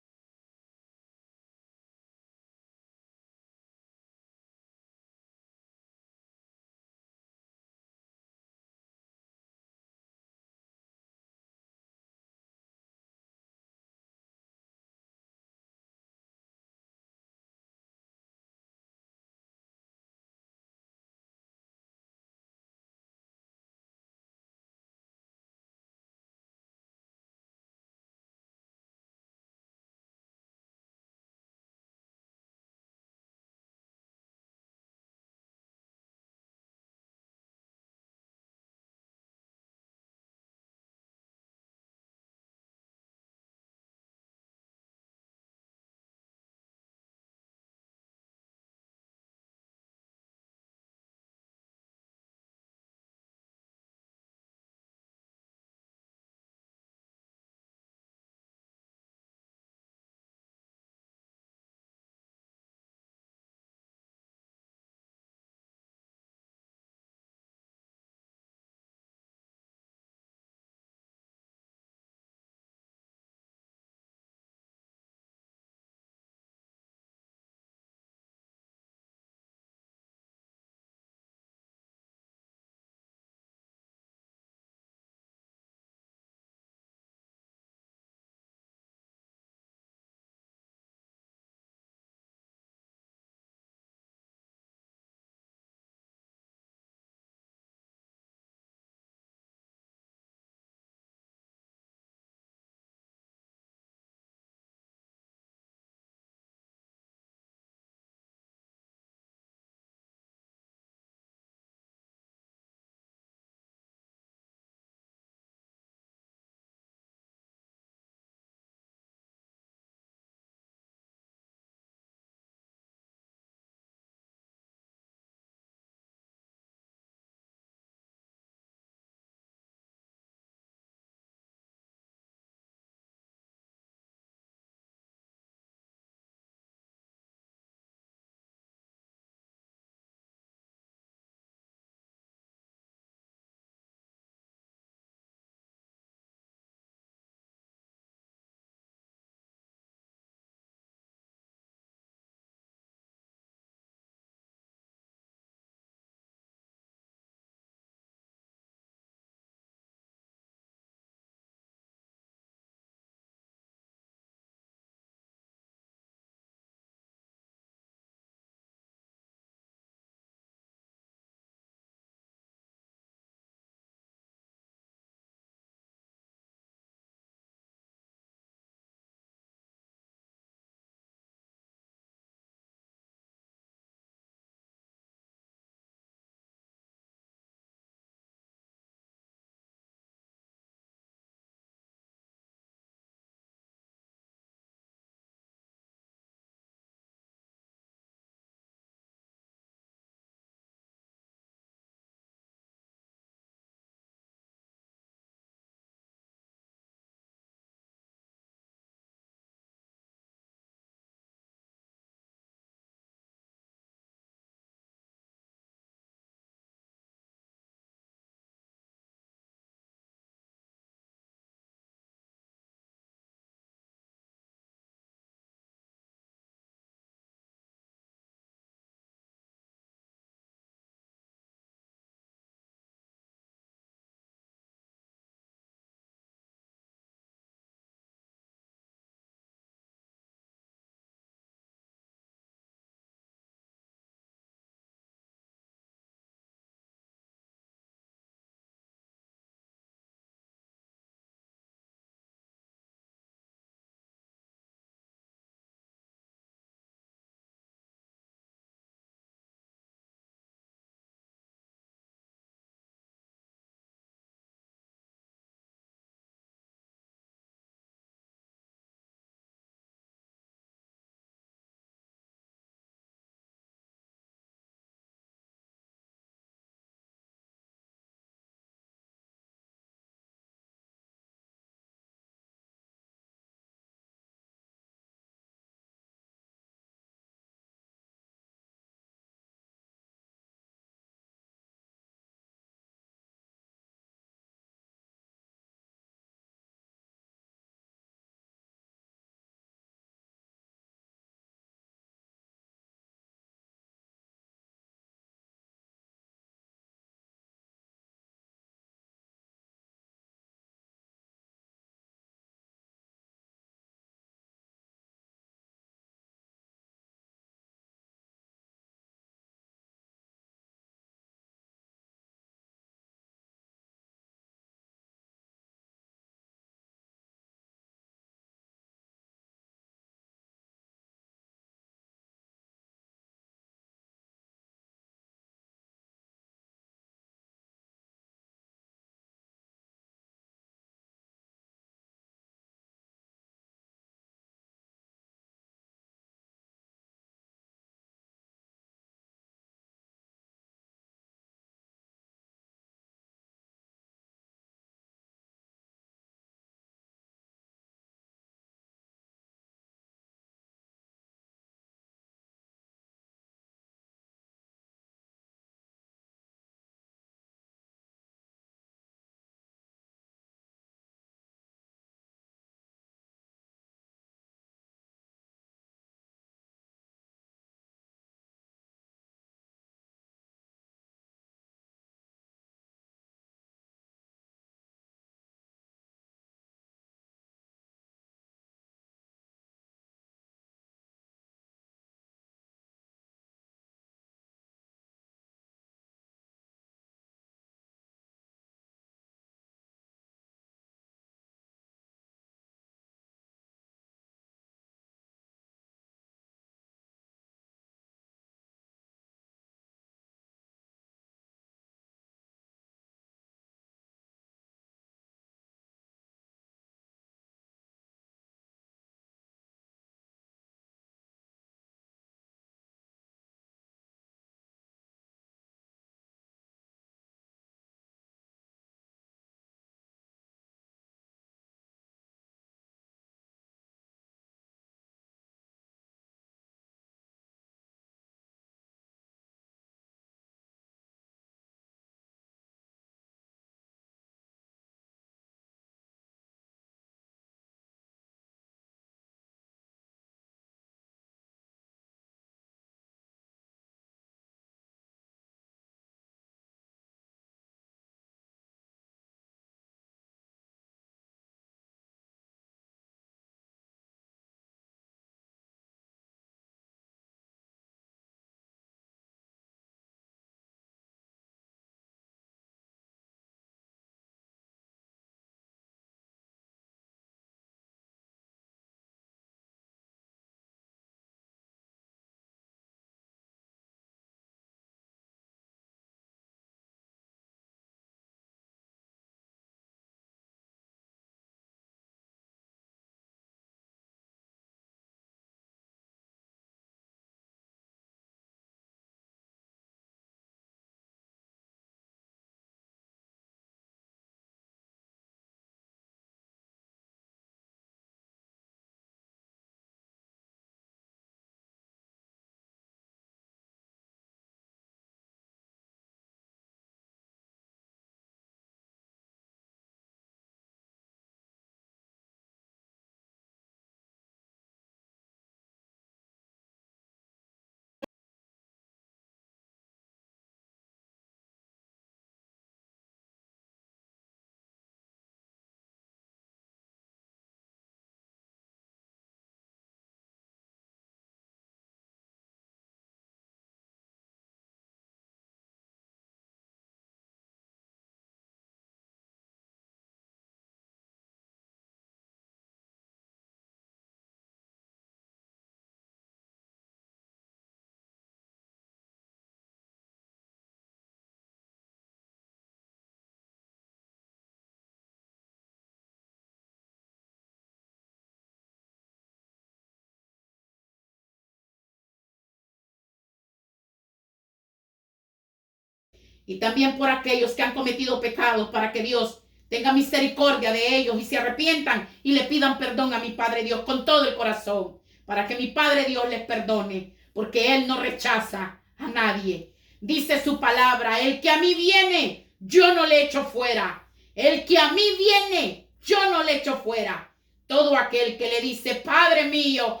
y también por aquellos que han cometido pecados, para que Dios tenga misericordia de ellos y se arrepientan y le pidan perdón a mi Padre Dios con todo el corazón, para que mi Padre Dios les perdone, porque Él no rechaza a nadie. Dice su palabra: el que a mí viene, yo no le echo fuera. El que a mí viene, yo no le echo fuera. Todo aquel que le dice: Padre mío,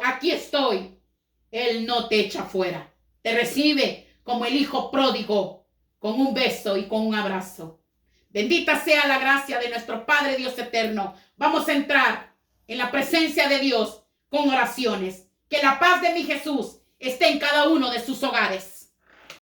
aquí estoy, Él no te echa fuera. Te recibe como el hijo pródigo, con un beso y con un abrazo. Bendita sea la gracia de nuestro Padre Dios eterno. Vamos a entrar en la presencia de Dios con oraciones. Que la paz de mi Jesús esté en cada uno de sus hogares.